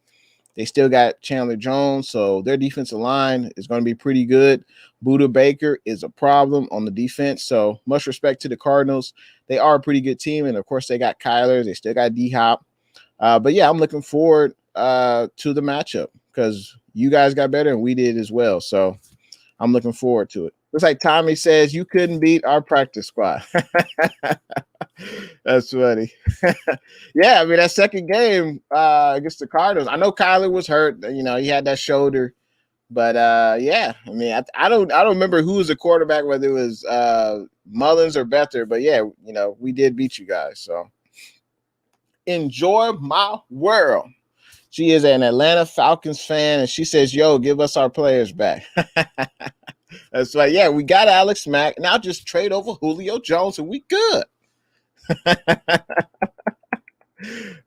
They still got Chandler Jones. So their defensive line is going to be pretty good. Buda Baker is a problem on the defense. So much respect to the Cardinals. They are a pretty good team. And, of course, they got Kyler. They still got D-Hop. But, yeah, I'm looking forward to the matchup because you guys got better and we did as well. So I'm looking forward to it. Looks like Tommy says you couldn't beat our practice squad. That's funny. Yeah, I mean, that second game against the Cardinals, I know Kyler was hurt. You know, he had that shoulder. But yeah, I mean, I don't remember who was the quarterback, whether it was Mullins or Better. But yeah, you know, we did beat you guys. So enjoy my world. She is an Atlanta Falcons fan, and she says, "Yo, give us our players back." That's right. Yeah, we got Alex Mack. Now just trade over Julio Jones, and we good.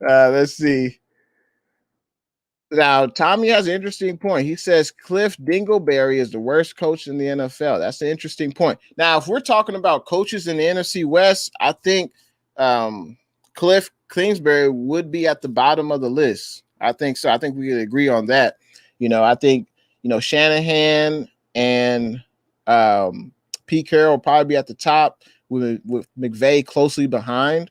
Let's see. Now, Tommy has an interesting point. He says Cliff Dingleberry is the worst coach in the NFL. That's an interesting point. Now, if we're talking about coaches in the NFC West, I think Cliff Kingsbury would be at the bottom of the list. I think so. I think we could agree on that. You know, I think, you know, Shanahan and Pete Carroll will probably be at the top with McVay closely behind.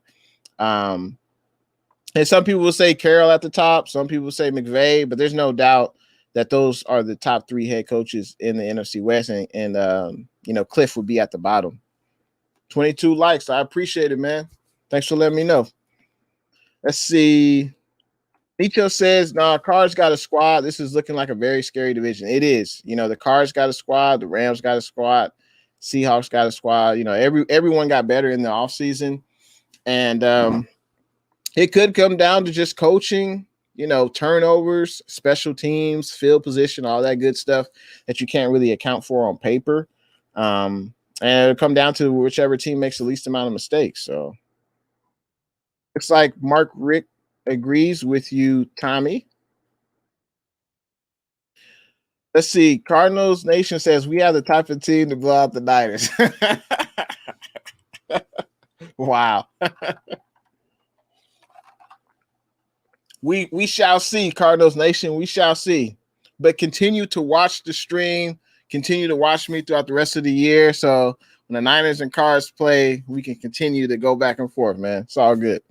And some people will say Carroll at the top. Some people say McVay, but there's no doubt that those are the top 3 head coaches in the NFC West. And you know, Cliff would be at the bottom. 22 likes. I appreciate it, man. Thanks for letting me know. Let's see. Nicho says, nah, Cards got a squad. This is looking like a very scary division. It is. You know, the Cards got a squad. The Rams got a squad. Seahawks got a squad. You know, everyone got better in the offseason. And it could come down to just coaching, you know, turnovers, special teams, field position, all that good stuff that you can't really account for on paper. And it'll come down to whichever team makes the least amount of mistakes. So looks like Mark Rick agrees with you, Tommy. Let's see. Cardinals Nation says we have the type of team to blow out the Niners. Wow. We shall see, Cardinals Nation. We shall see. But continue to watch the stream. Continue to watch me throughout the rest of the year. So when the Niners and Cards play, we can continue to go back and forth, man. It's all good.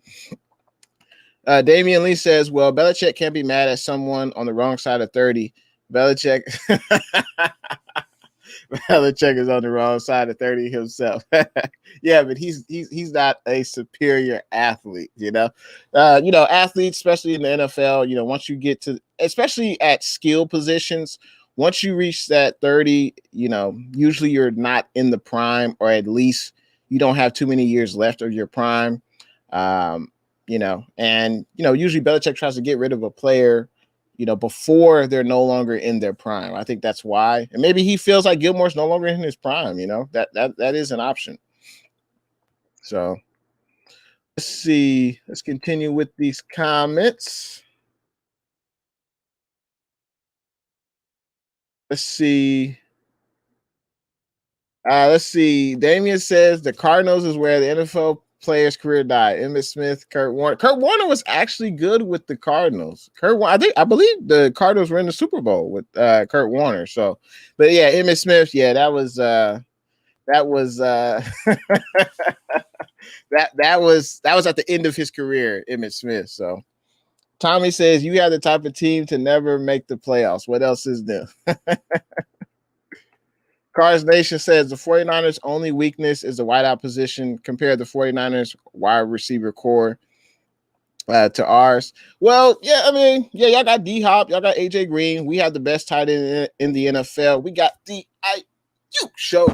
Damian Lee says, well, Belichick can't be mad at someone on the wrong side of 30. Belichick is on the wrong side of 30 himself. Yeah, but he's not a superior athlete, you know. Athletes, especially in the NFL, you know, once you get to, especially at skill positions, once you reach that 30, you know, usually you're not in the prime, or at least you don't have too many years left of your prime. Usually Belichick tries to get rid of a player, you know, before they're no longer in their prime. I think that's why. And maybe he feels like Gilmore's no longer in his prime, you know. That is an option. So let's see. Let's continue with these comments. Let's see. Let's see. Damian says the Cardinals is where the NFL player's career died. Emmitt Smith, Kurt Warner. Kurt Warner was actually good with the Cardinals. I believe the Cardinals were in the Super Bowl with Kurt Warner. So, but yeah, Emmitt Smith, yeah, that was that was at the end of his career, Emmitt Smith. So Tommy says you have the type of team to never make the playoffs. What else is there? Cars Nation says the 49ers' only weakness is the wideout position. Compare the 49ers wide receiver core to ours. Well, yeah, I mean, yeah, y'all got D-Hop, y'all got AJ Green. We have the best tight end in the NFL. We got the IU show.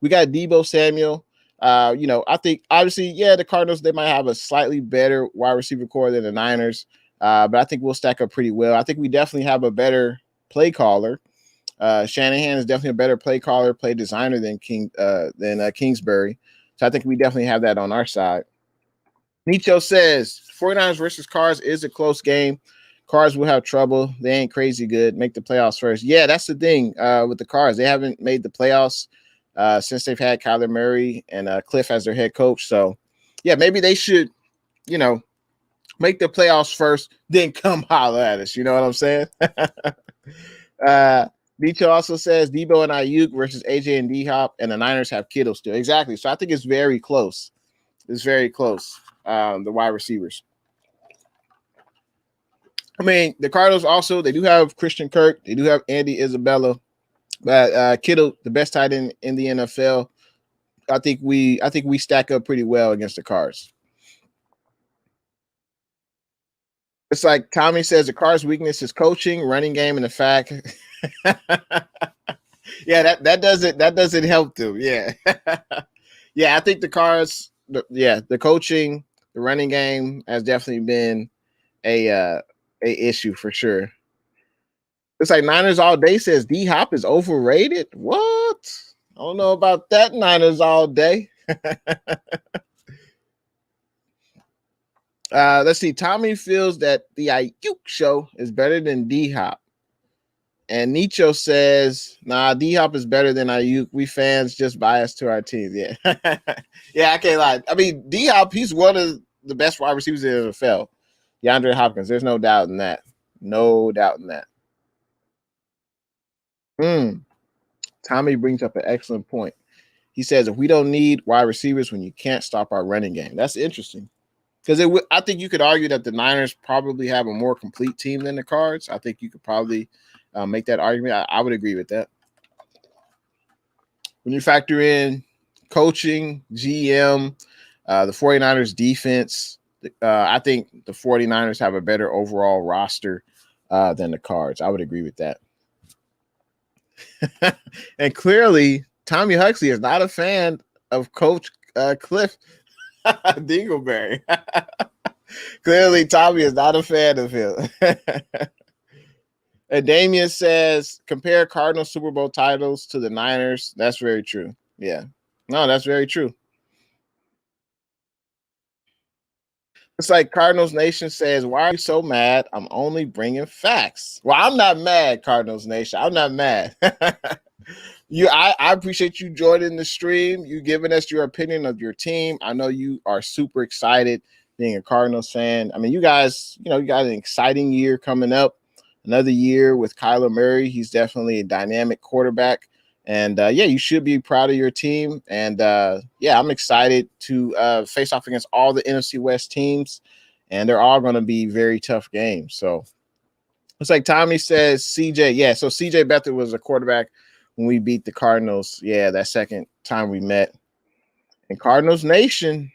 We got Deebo Samuel. I think obviously, yeah, the Cardinals, they might have a slightly better wide receiver core than the Niners. But I think we'll stack up pretty well. I think we definitely have a better play caller. Shanahan is definitely a better play caller, play designer than Kingsbury. So I think we definitely have that on our side. Nicho says 49ers versus Cards is a close game. Cards will have trouble. They ain't crazy good. Make the playoffs first. Yeah, that's the thing with the Cards. They haven't made the playoffs since they've had Kyler Murray and Cliff as their head coach. So, yeah, maybe they should, make the playoffs first, then come holler at us. You know what I'm saying? Nicho also says Deebo and Ayuk versus AJ and D-Hop, and the Niners have Kittle still. Exactly. So I think it's very close. It's very close. The wide receivers. I mean, the Cardinals also, they do have Christian Kirk. They do have Andy Isabella. But Kittle, the best tight end in the NFL. I think we stack up pretty well against the Cards. It's like Tommy says the Cards' weakness is coaching, running game, and the fact. Yeah, that doesn't help them. Yeah. Yeah, I think the Cards, the coaching, the running game has definitely been a issue for sure. It's like Niners All Day says D-Hop is overrated. What? I don't know about that, Niners All Day. Let's see. Tommy feels that the Ayuk show is better than D-Hop. And Nicho says, nah, D-Hop is better than Ayuk. We fans just biased to our teams. Yeah. Yeah, I can't lie. I mean, D-Hop, he's one of the best wide receivers in the NFL. DeAndre Hopkins. There's no doubt in that. No doubt in that. Tommy brings up an excellent point. He says, if we don't need wide receivers when you can't stop our running game. That's interesting. Because I think you could argue that the Niners probably have a more complete team than the Cards. I think you could probably make that argument. I would agree with that. When you factor in coaching, GM, the 49ers defense, I think the 49ers have a better overall roster than the Cards. I would agree with that. And clearly, Tommy Huxley is not a fan of Coach Cliff Dingleberry. Clearly, Tommy is not a fan of him. And Damian says, compare Cardinals Super Bowl titles to the Niners. That's very true. Yeah. No, that's very true. It's like Cardinals Nation says, why are you so mad? I'm only bringing facts. Well, I'm not mad, Cardinals Nation. I'm not mad. I appreciate you joining the stream. You giving us your opinion of your team. I know you are super excited being a Cardinals fan. I mean, you guys, you got an exciting year coming up. Another year with Kyler Murray. He's definitely a dynamic quarterback. And you should be proud of your team. And I'm excited to face off against all the NFC West teams. And they're all going to be very tough games. So it's like Tommy says, CJ. Yeah, so CJ Beathard was a quarterback when we beat the Cardinals. Yeah, that second time we met. And Cardinals Nation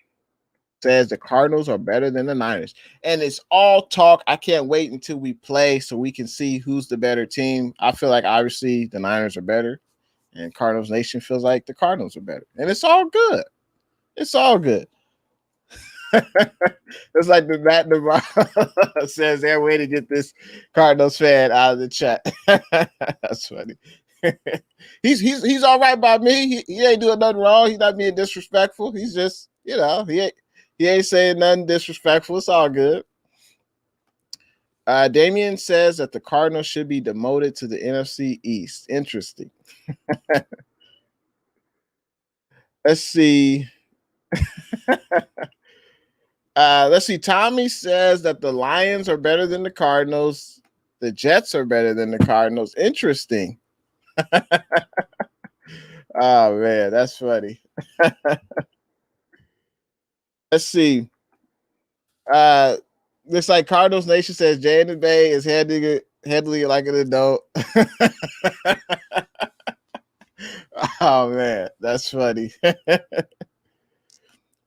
says the Cardinals are better than the Niners. And it's all talk. I can't wait until we play so we can see who's the better team. I feel like obviously the Niners are better. And Cardinals Nation feels like the Cardinals are better. And it's all good. It's all good. It's like the Matt Navarro says their way to get this Cardinals fan out of the chat. That's funny. He's all right by me. He ain't doing nothing wrong. He's not being disrespectful. He's just, he ain't saying nothing disrespectful. It's all good. Damien says that the Cardinals should be demoted to the NFC East. Interesting. Let's see. Let's see. Tommy says that the Lions are better than the Cardinals. The Jets are better than the Cardinals. Interesting. Oh man, that's funny. Let's see. Uh, looks like Cardinals Nation says Jay and Bay is headily like an adult. Oh man, that's funny.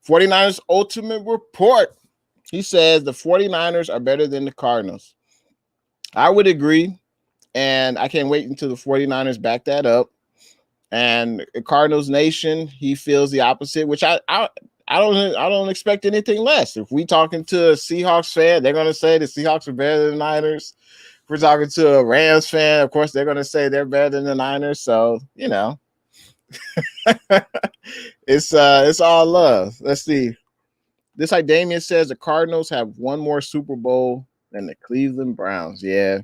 49ers Ultimate Report. He says the 49ers are better than the Cardinals. I would agree, and I can't wait until the 49ers back that up. And Cardinals Nation, he feels the opposite, which I don't expect anything less. If we talking to a Seahawks fan, they're gonna say the Seahawks are better than the Niners. If we're talking to a Rams fan, of course they're gonna say they're better than the Niners. So it's all love. Let's see. This like Damien says the Cardinals have one more Super Bowl than the Cleveland Browns. Yeah.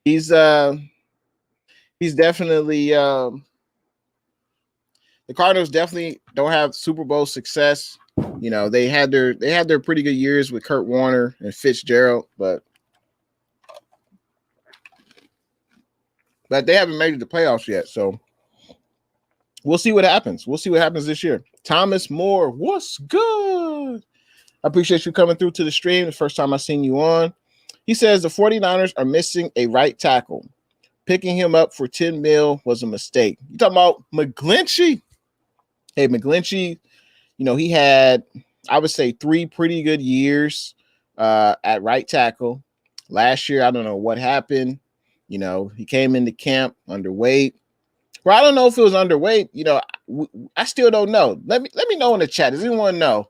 He's definitely the Cardinals definitely don't have Super Bowl success. They had their pretty good years with Kurt Warner and Fitzgerald, but they haven't made it to playoffs yet. So we'll see what happens. We'll see what happens this year. Thomas Moore, what's good? I appreciate you coming through to the stream. The first time I seen you on. He says the 49ers are missing a right tackle. Picking him up for $10 million was a mistake. You talking about McGlinchey? Hey, McGlinchey, he had, I would say, 3 pretty good years at right tackle. Last year, I don't know what happened. He came into camp underweight. Well, I don't know if it was underweight. I still don't know. Let me know in the chat. Does anyone know?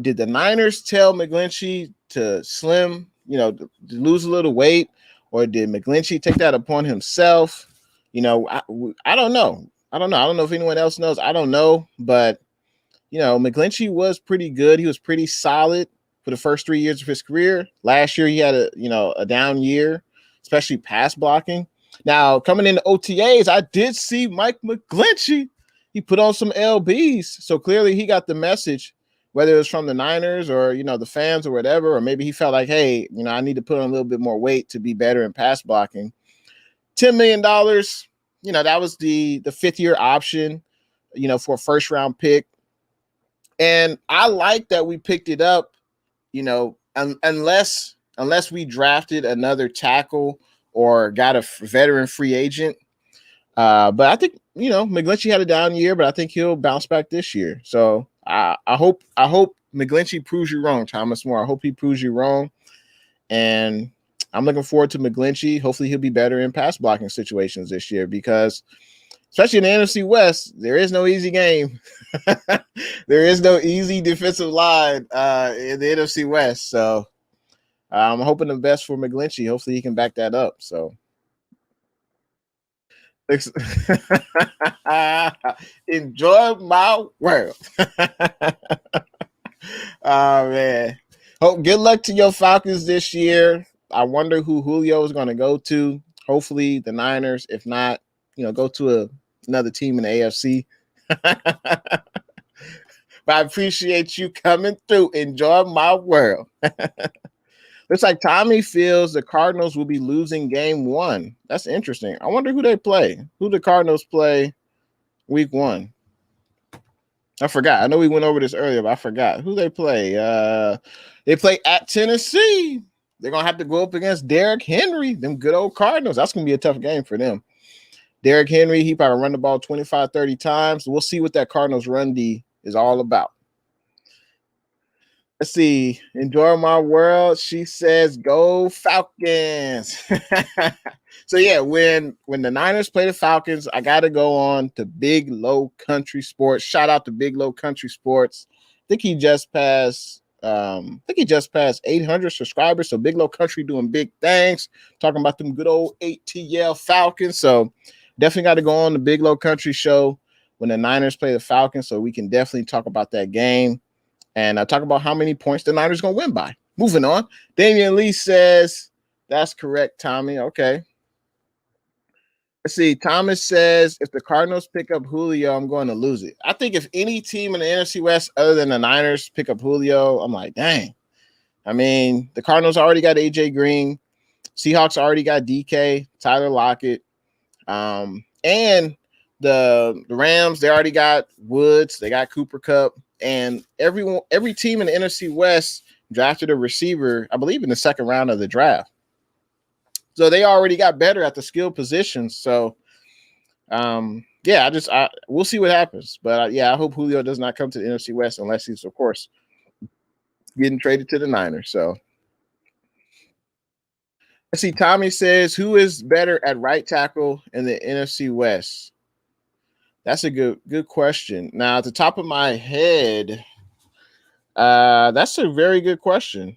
Did the Niners tell McGlinchey to slim, to lose a little weight, or did McGlinchey take that upon himself? I don't know. I don't know if anyone else knows. I don't know, but McGlinchey was pretty good. He was pretty solid for the first 3 years of his career. Last year he had a down year, especially pass blocking. Now coming into OTAs, I did see Mike McGlinchey. He put on some LBs, so clearly he got the message, whether it was from the Niners or the fans or whatever, or maybe he felt like, hey, I need to put on a little bit more weight to be better in pass blocking. $10 million, that was the 5th-year option, for a first-round pick. And I like that we picked it up, unless we drafted another tackle or got a veteran free agent. But I think, McGlinchey had a down year, but I think he'll bounce back this year. So I hope McGlinchey proves you wrong, Thomas Moore. I hope he proves you wrong. And I'm looking forward to McGlinchey. Hopefully he'll be better in pass blocking situations this year, because especially in the NFC West, there is no easy game. There is no easy defensive line in the NFC West. So I'm hoping the best for McGlinchey. Hopefully he can back that up. So enjoy my world. Oh man. Good luck to your Falcons this year. I wonder who Julio is going to go to. Hopefully the Niners. If not, go to another team in the AFC. But I appreciate you coming through. Enjoy my world. Looks like Tommy feels the Cardinals will be losing game 1. That's interesting. I wonder who they play. Who the Cardinals play week 1? I forgot. I know we went over this earlier, but I forgot who they play. They play at Tennessee. They're going to have to go up against Derrick Henry, them good old Cardinals. That's going to be a tough game for them. Derrick Henry, he probably run the ball 25, 30 times. We'll see what that Cardinals run D is all about. Let's see. Enjoy my world. She says, go Falcons. So, yeah, when the Niners play the Falcons, I got to go on to Big Low Country Sports. Shout out to Big Low Country Sports. I think he just passed 800 subscribers. So Big Low Country doing big things, talking about them good old ATL Falcons. So definitely got to go on the Big Low Country show when the Niners play the Falcons, so we can definitely talk about that game and talk about how many points the Niners going to win by. Moving on. Damian Lee says, that's correct, Tommy. Okay. Let's see. Thomas says if the Cardinals pick up Julio, I'm going to lose it. I think if any team in the NFC West other than the Niners pick up Julio, I'm like, dang. I mean, the Cardinals already got AJ Green. Seahawks already got DK, Tyler Lockett. And the Rams, they already got Woods, they got Cooper Kupp, and every team in the NFC West drafted a receiver, I believe, in the second round of the draft. So they already got better at the skill positions. So yeah, we'll see what happens. But yeah, I hope Julio does not come to the NFC West unless he's, of course, getting traded to the Niners. So let's see. Tommy says, who is better at right tackle in the NFC West? That's a good question. Now, at the top of my head, that's a very good question.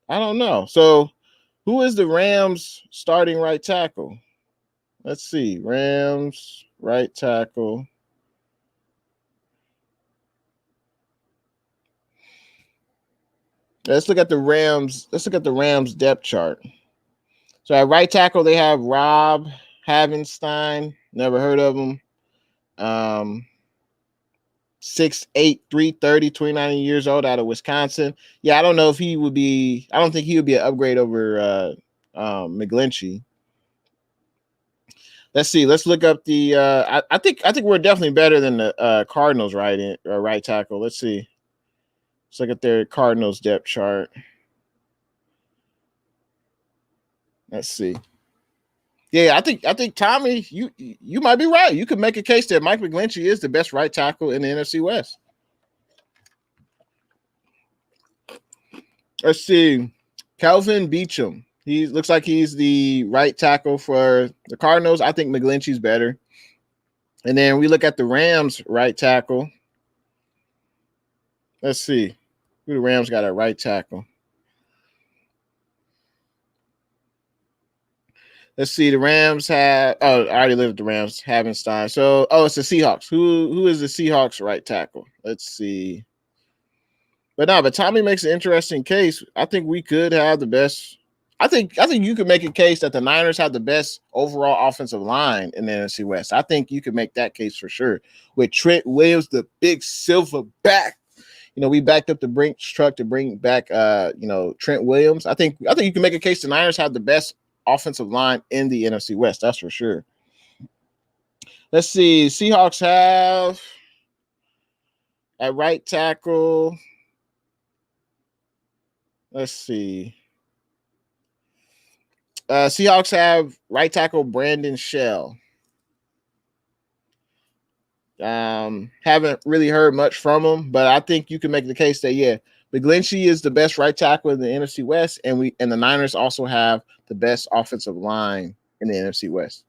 I don't know. So, who is the Rams starting right tackle? Let's see. Rams right tackle. Let's look at the Rams. Let's look at the Rams depth chart. So at right tackle, they have Rob Havenstein. Never heard of him. 6'8", 330, 29 years old, out of Wisconsin. Yeah, I don't know if he would be. I don't think he would be an upgrade over McGlinchey. Let's see. Let's look up the. I think we're definitely better than the Cardinals right tackle. Let's see. Let's look at their Cardinals depth chart. Let's see. Yeah, I think Tommy, you might be right. You could make a case that Mike McGlinchey is the best right tackle in the NFC West. Let's see. Calvin Beachum. He looks like he's the right tackle for the Cardinals. I think McGlinchey's better. And then we look at the Rams right tackle. Let's see who the Rams got at right tackle. Let's see. The Rams have. Oh, I already lived at the Rams. Havenstein. So, it's the Seahawks. Who is the Seahawks right tackle? Let's see. But Tommy makes an interesting case. I think we could have the best. I think you could make a case that the Niners have the best overall offensive line in the NFC West. I think you could make that case for sure. With Trent Williams, the big silver back. We backed up the Brinks truck to bring back Trent Williams. I think you can make a case the Niners have the best offensive line in the NFC West. That's for sure. Let's see. Seahawks have at right tackle. Let's see. Seahawks have right tackle Brandon Shell. Haven't really heard much from him, but I think you can make the case that McGlinchey is the best right tackle in the NFC West, and the Niners also have the best offensive line in the NFC West.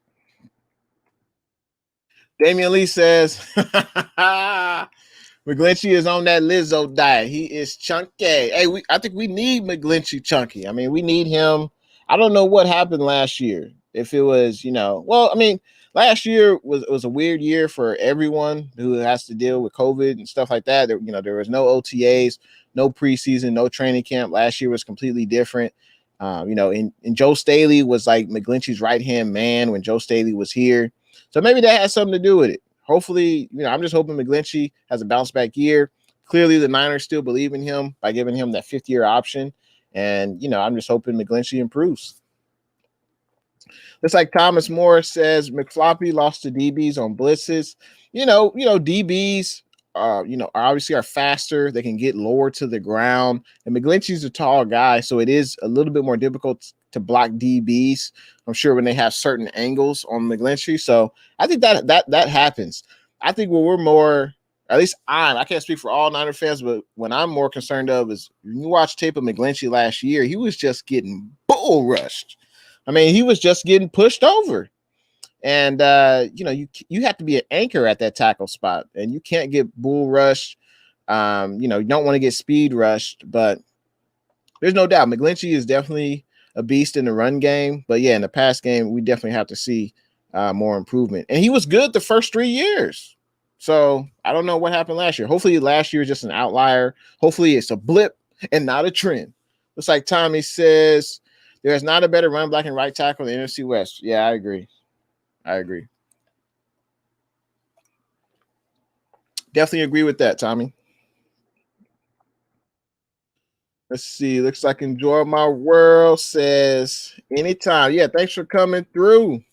Damian Lee says McGlinchey is on that Lizzo diet. He is chunky. Hey, I think we need McGlinchey chunky. I mean, we need him. I don't know what happened last year. If it was, last year was a weird year for everyone who has to deal with COVID and stuff like that. There was no OTAs, no preseason, no training camp. Last year was completely different. And Joe Staley was like McGlinchey's right-hand man when Joe Staley was here. So maybe that has something to do with it. Hopefully, I'm just hoping McGlinchey has a bounce back year. Clearly, the Niners still believe in him by giving him that 5th-year option. And, I'm just hoping McGlinchey improves. Looks like Thomas Moore says McFloppy lost to DBs on blitzes. DBs, obviously are faster. They can get lower to the ground. And McGlinchey's a tall guy, so it is a little bit more difficult to block DBs. I'm sure when they have certain angles on McGlinchey. So I think that happens. I think when we're more, at least I can't speak for all Niner fans, but when I'm more concerned of is when you watch tape of McGlinchey last year, he was just getting bull rushed. I mean, he was just getting pushed over. And, you have to be an anchor at that tackle spot, and you can't get bull rushed. You don't want to get speed rushed, but there's no doubt McGlinchey is definitely a beast in the run game. But, in the pass game, we definitely have to see more improvement. And he was good the first 3 years. So I don't know what happened last year. Hopefully last year is just an outlier. Hopefully it's a blip and not a trend. Looks like Tommy says, there's not a better run blocking right tackle in the NFC West. Yeah, I agree. I agree. Definitely agree with that, Tommy. Let's see. Looks like Enjoy My World says anytime. Yeah, thanks for coming through.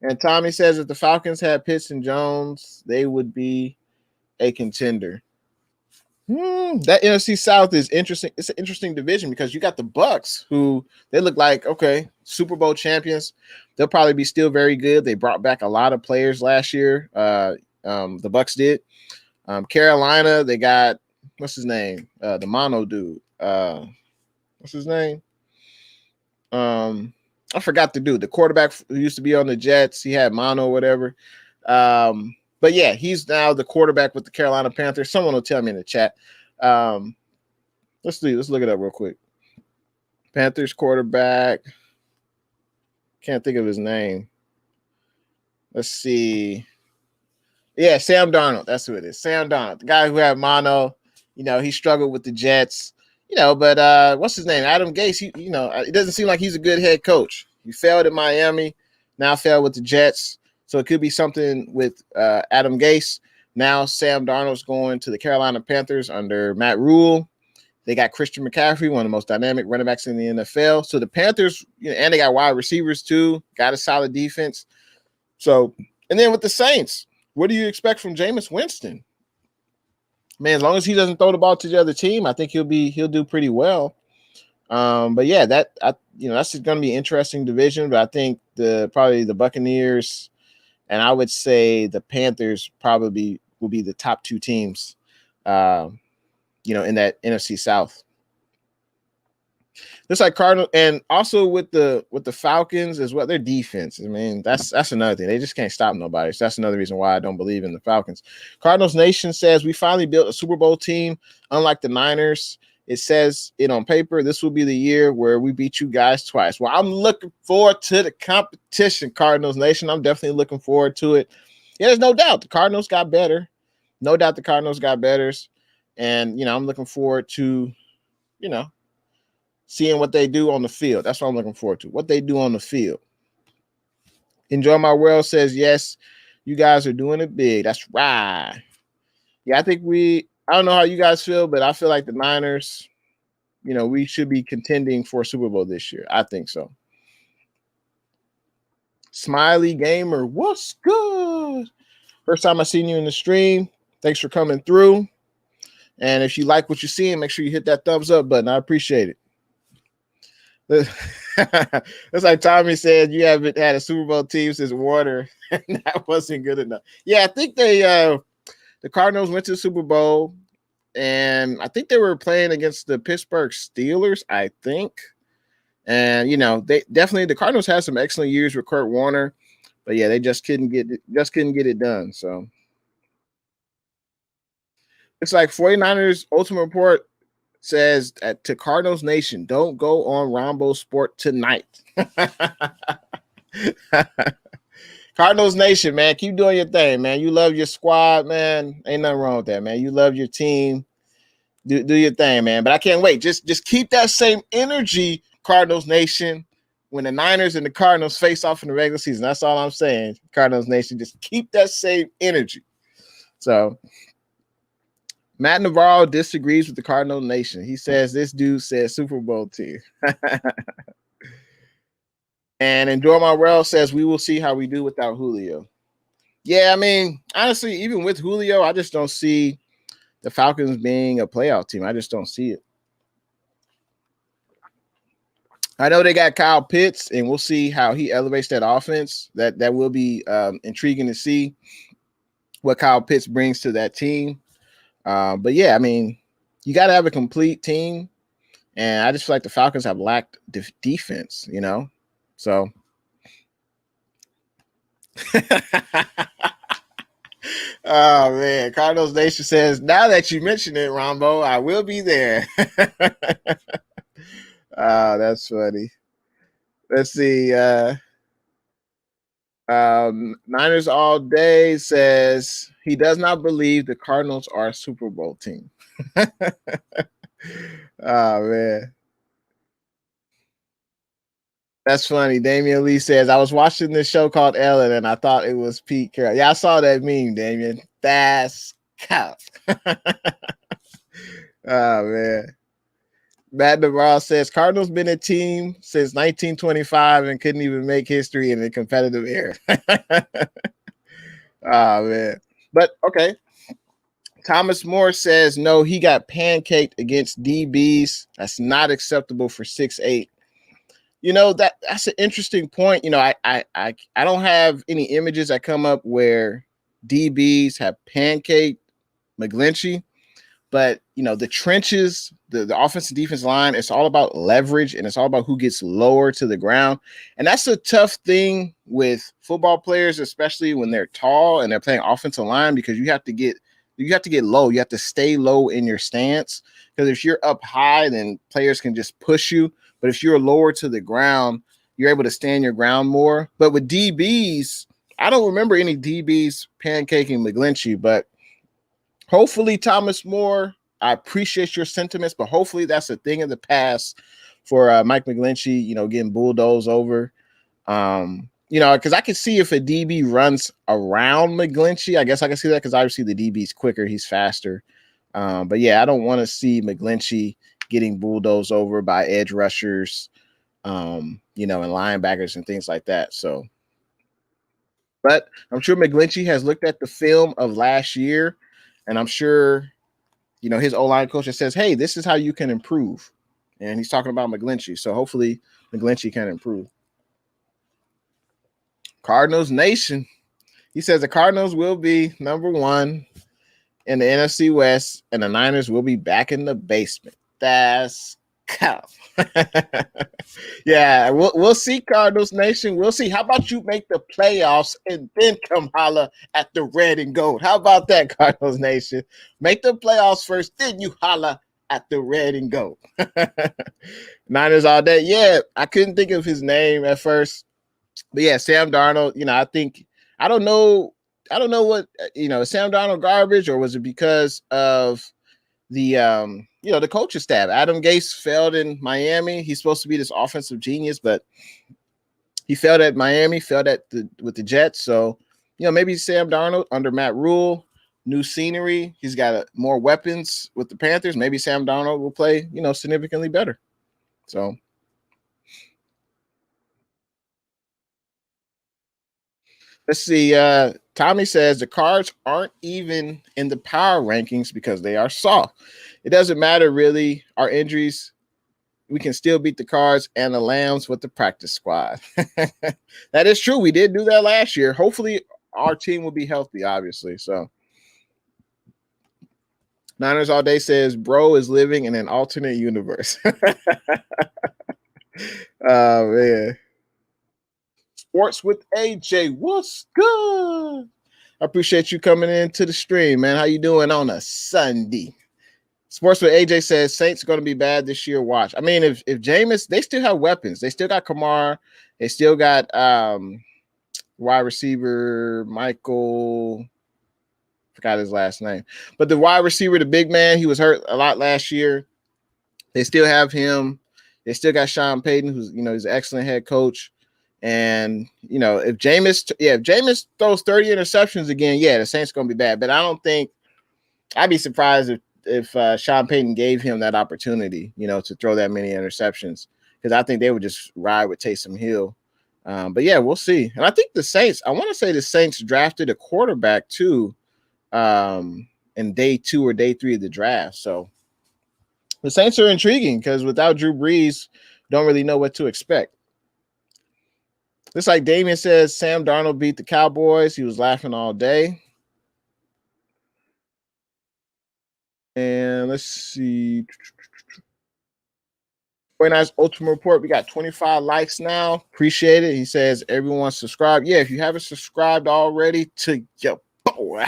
And Tommy says if the Falcons had Pitts and Jones, they would be a contender. That NFC South is interesting. It's an interesting division because you got the Bucks, who they look like okay, Super Bowl champions. They'll probably be still very good. They brought back a lot of players last year. The Bucks did. Carolina, they got what's his name? The Mono dude. What's his name? I forgot the dude. The quarterback who used to be on the Jets. He had Mono, or whatever. But yeah, he's now the quarterback with the Carolina Panthers. Someone will tell me in the chat. Let's see. Let's look it up real quick. Panthers quarterback. Can't think of his name. Let's see. Yeah, Sam Darnold. That's who it is. Sam Darnold, the guy who had mono. He struggled with the Jets. But what's his name? Adam Gase. It doesn't seem like he's a good head coach. He failed at Miami. Now failed with the Jets. So it could be something with Adam Gase. Now Sam Darnold's going to the Carolina Panthers under Matt Rule. They got Christian McCaffrey, one of the most dynamic running backs in the NFL. So the Panthers, and they got wide receivers too, got a solid defense. So, and then with the Saints, what do you expect from Jameis Winston? Man, as long as he doesn't throw the ball to the other team, I think he'll do pretty well. But yeah, that's going to be an interesting division. But I think probably the Buccaneers and I would say the Panthers probably will be the top two teams. In that NFC South. Looks like Cardinal, and also with the Falcons as well, their defense. I mean, that's another thing. They just can't stop nobody. So that's another reason why I don't believe in the Falcons. Cardinals Nation says we finally built a Super Bowl team, unlike the Niners. It says it on paper. This will be the year where we beat you guys twice. Well, I'm looking forward to the competition, Cardinals Nation. I'm definitely looking forward to it. Yeah, there's no doubt the Cardinals got better. No doubt the Cardinals got better. And, I'm looking forward to, seeing what they do on the field. That's what I'm looking forward to, what they do on the field. Enjoy My World says, yes, you guys are doing it big. That's right. Yeah, I think I don't know how you guys feel, but I feel like the Niners, we should be contending for a Super Bowl this year. I think so. Smiley Gamer, what's good? First time I seen you in the stream. Thanks for coming through. And if you like what you're seeing, make sure you hit that thumbs up button. I appreciate it. It's like Tommy said, you haven't had a Super Bowl team since Warner. That wasn't good enough. Yeah, I think the Cardinals went to the Super Bowl, and I think they were playing against the Pittsburgh Steelers, I think. And they definitely the Cardinals had some excellent years with Kurt Warner, but yeah, they just couldn't get it done. So it's like 49ers Ultimate Report says to Cardinals Nation, don't go on Rombo Sport tonight. Cardinals Nation, man, keep doing your thing, man. You love your squad, man. Ain't nothing wrong with that, man. You love your team. Do your thing, man. But I can't wait. Just keep that same energy, Cardinals Nation, when the Niners and the Cardinals face off in the regular season. That's all I'm saying. Cardinals Nation, just keep that same energy. So Matt Navarro disagrees with the Cardinal Nation. He says this dude says Super Bowl team. And Enjoy My World says we will see how we do without Julio. Yeah, I mean, honestly, even with Julio, I just don't see the Falcons being a playoff team. I just don't see it. I know they got Kyle Pitts, and we'll see how he elevates that offense. That will be intriguing to see what Kyle Pitts brings to that team. But yeah, I mean, you got to have a complete team, and I just feel like the Falcons have lacked defense, So. Oh man, Cardinals Nation says, now that you mention it, Rombo, I will be there. That's funny. Let's see. Niners All Day says he does not believe the Cardinals are a Super Bowl team. Oh man. That's funny. Damian Lee says, I was watching this show called Ellen and I thought it was Pete Carroll. Yeah, I saw that meme, Damian. That's cow. Oh, man. Matt Navarro says, Cardinals been a team since 1925 and couldn't even make history in a competitive era. Oh, man. But, okay. Thomas Moore says, no, he got pancaked against DBs. That's not acceptable for 6'8". You know, that's an interesting point. You know, I don't have any images that come up where DBs have pancaked McGlinchey, but you know, the trenches, the offensive defense line, it's all about leverage and it's all about who gets lower to the ground. And that's a tough thing with football players, especially when they're tall and they're playing offensive line, because you have to get low. You have to stay low in your stance, because if you're up high, then players can just push you. But if you're lower to the ground, you're able to stand your ground more. But with DBs, I don't remember any DBs pancaking McGlinchey, but hopefully, Thomas Moore, I appreciate your sentiments, but hopefully that's a thing of the past for Mike McGlinchey, you know, getting bulldozed over. You know, because I can see if a DB runs around McGlinchey, I guess I can see that, because obviously the DB's quicker, he's faster. But yeah, I don't want to see McGlinchey getting bulldozed over by edge rushers, you know, and linebackers and things like that. So, but I'm sure McGlinchey has looked at the film of last year, and I'm sure, you know, his O-line coach says, hey, this is how you can improve. And he's talking about McGlinchey. So hopefully McGlinchey can improve. Cardinals Nation. He says the Cardinals will be number 1 in the NFC West, and the Niners will be back in the basement. That's cow. Yeah, we'll see, Cardinals Nation. We'll see. How about you make the playoffs and then come holler at the red and gold? How about that, Cardinals Nation? Make the playoffs first, then you holler at the red and gold. Niners all day. Yeah, I couldn't think of his name at first. But yeah, Sam Darnold, you know, I don't know what, you know, Sam Darnold garbage, or was it because of the you know, the coaching staff? Adam Gase failed in Miami. He's supposed to be this offensive genius, but he failed at Miami, with the Jets. So, you know, maybe Sam Darnold under Matt Rule, new scenery. He's got more weapons with the Panthers. Maybe Sam Darnold will play, you know, significantly better. So let's see. Tommy says the Cards aren't even in the power rankings because they are soft. It doesn't matter, really. Our injuries, we can still beat the Cards and the Lambs with the practice squad. That is true. We did do that last year. Hopefully our team will be healthy, obviously. So Niners All Day says, bro is living in an alternate universe. Oh, man. Sports with AJ, what's good? I appreciate you coming into the stream, man. How you doing on a Sunday? Sports with AJ says Saints are going to be bad this year. Watch. I mean, if Jameis, they still have weapons. They still got Kamara. They still got wide receiver Michael. Forgot his last name, but the wide receiver, the big man, he was hurt a lot last year. They still have him. They still got Sean Payton, who's, you know, he's an excellent head coach. And, you know, if Jameis throws 30 interceptions again, yeah, the Saints are going to be bad. But I don't think, I'd be surprised if Sean Payton gave him that opportunity, you know, to throw that many interceptions, because I think they would just ride with Taysom Hill. But yeah, we'll see. And I think the Saints, I want to say the Saints drafted a quarterback too in day 2 or day 3 of the draft. So the Saints are intriguing, because without Drew Brees, don't really know what to expect. Just like Damien says, Sam Darnold beat the Cowboys. He was laughing all day. And let's see. 49ers Ultimate Report. We got 25 likes now. Appreciate it. He says, everyone subscribe. Yeah, if you haven't subscribed already to your boy,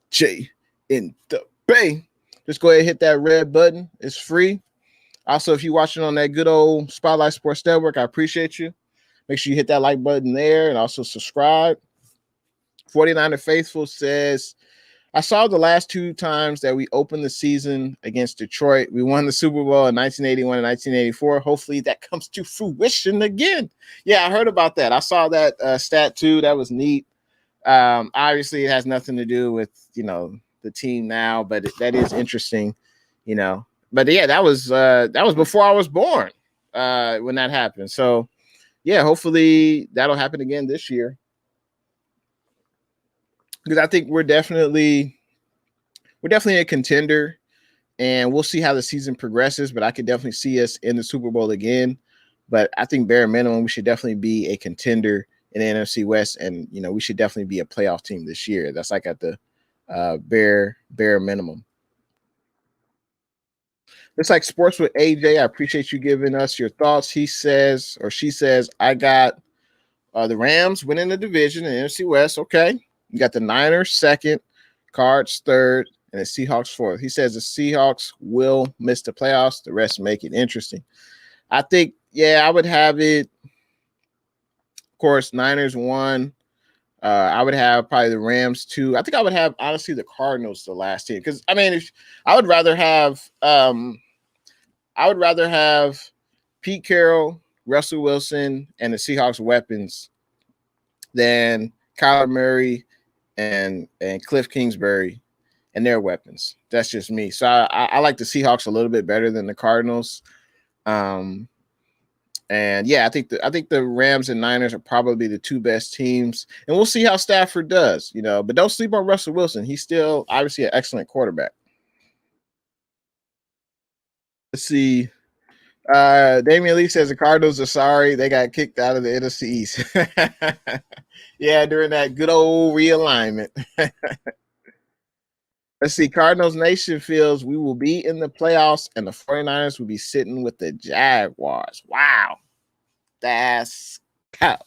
Jay in the Bay, just go ahead and hit that red button. It's free. Also, if you're watching on that good old Spotlight Sports Network, I appreciate you. Make sure you hit that like button there and also subscribe. 49er Faithful says, I saw the last two times that we opened the season against Detroit. We won the Super Bowl in 1981 and 1984. Hopefully that comes to fruition again. Yeah, I heard about that. I saw that stat too. That was neat. Obviously, it has nothing to do with the team now, but that is interesting. But yeah, that was before I was born when that happened. So yeah, hopefully that'll happen again this year, because I think we're definitely a contender, and we'll see how the season progresses. But I could definitely see us in the Super Bowl again. But I think bare minimum, we should definitely be a contender in the NFC West, and we should definitely be a playoff team this year. That's like at the bare minimum. It's like Sports with AJ. I appreciate you giving us your thoughts. He says, or she says, I got the Rams winning the division in the NFC West. Okay. You got the Niners second, Cards third, and the Seahawks fourth. He says the Seahawks will miss the playoffs. The rest make it interesting. I think, yeah, I would have it. Of course, Niners 1. I would have probably the Rams 2. I think I would have, honestly, the Cardinals the last team. Because, I mean, I would rather have Pete Carroll, Russell Wilson, and the Seahawks weapons than Kyler Murray and Cliff Kingsbury and their weapons. That's just me. So I like the Seahawks a little bit better than the Cardinals. And yeah, I think the Rams and Niners are probably the two best teams, and we'll see how Stafford does, but don't sleep on Russell Wilson. He's still obviously an excellent quarterback. Let's see. Damian Lee says the Cardinals are sorry they got kicked out of the NFC East. Yeah, during that good old realignment. Let's see. Cardinals Nation feels we will be in the playoffs and the 49ers will be sitting with the Jaguars. Wow. That's cow.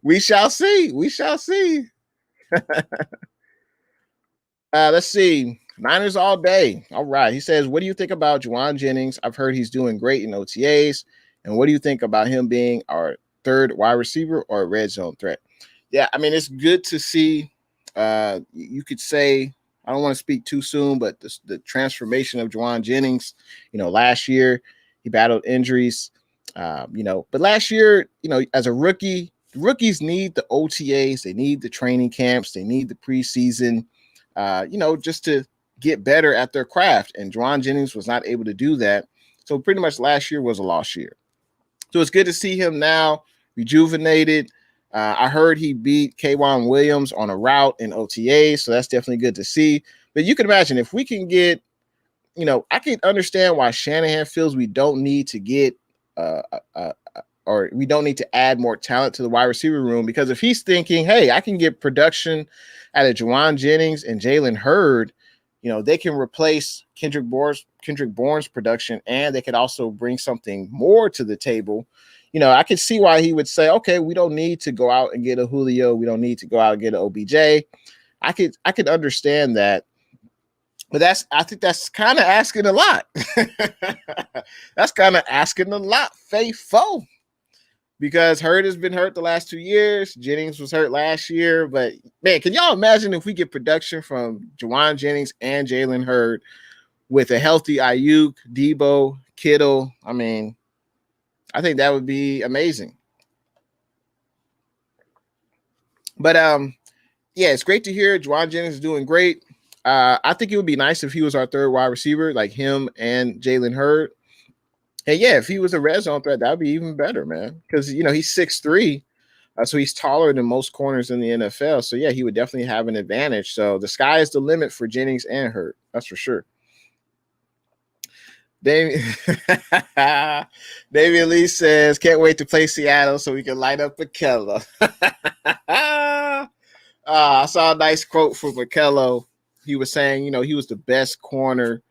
We shall see. We shall see. Let's see. Niners all day. All right. He says, what do you think about Juwan Jennings? I've heard he's doing great in OTAs. And what do you think about him being our third wide receiver or a red zone threat? Yeah, I mean, it's good to see. You could say, I don't want to speak too soon, but the transformation of Juwan Jennings, last year he battled injuries, but last year, as a rookie, rookies need the OTAs, they need the training camps, they need the preseason, just to get better at their craft. And Juwan Jennings was not able to do that. So pretty much last year was a lost year. So it's good to see him now rejuvenated. I heard he beat K'Wan Williams on a route in OTA, so that's definitely good to see. But you can imagine if we can get, I can understand why Shanahan feels we don't need to get or we don't need to add more talent to the wide receiver room, because if he's thinking, hey, I can get production out of Juwan Jennings and Jalen Hurd, they can replace Kendrick Bourne's production, and they could also bring something more to the table. I could see why he would say, okay, we don't need to go out and get a Julio. We don't need to go out and get an OBJ. I could understand that. But I think that's kind of asking a lot. That's kind of asking a lot, faithful. Because Hurd has been hurt the last 2 years. Jennings was hurt last year. But, man, can y'all imagine if we get production from Juwan Jennings and Jalen Hurd with a healthy Ayuk, Debo, Kittle? I mean, I think that would be amazing. But, yeah, it's great to hear Juwan Jennings is doing great. I think it would be nice if he was our third wide receiver, like him and Jalen Hurd. And yeah, if he was a red zone threat, that would be even better, man. Because, he's 6'3", so he's taller than most corners in the NFL. So yeah, he would definitely have an advantage. So the sky is the limit for Jennings and Hurd. That's for sure. David Lee says, can't wait to play Seattle so we can light up McKellar. I saw a nice quote from McKellar. He was saying, he was the best corner,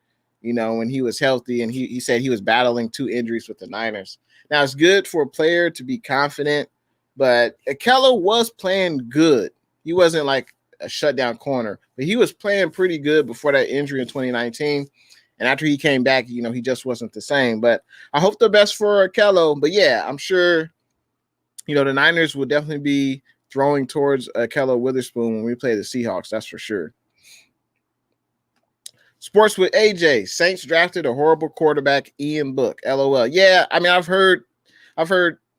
when he was healthy. And he said he was battling 2 injuries with the Niners. Now, it's good for a player to be confident, but McKellar was playing good. He wasn't like a shutdown corner, but he was playing pretty good before that injury in 2019. And after he came back, he just wasn't the same. But I hope the best for Kello. But yeah, I'm sure, the Niners will definitely be throwing towards Kello Witherspoon when we play the Seahawks. That's for sure. Sports with AJ. Saints drafted a horrible quarterback, Ian Book. LOL. Yeah, I mean, I've heard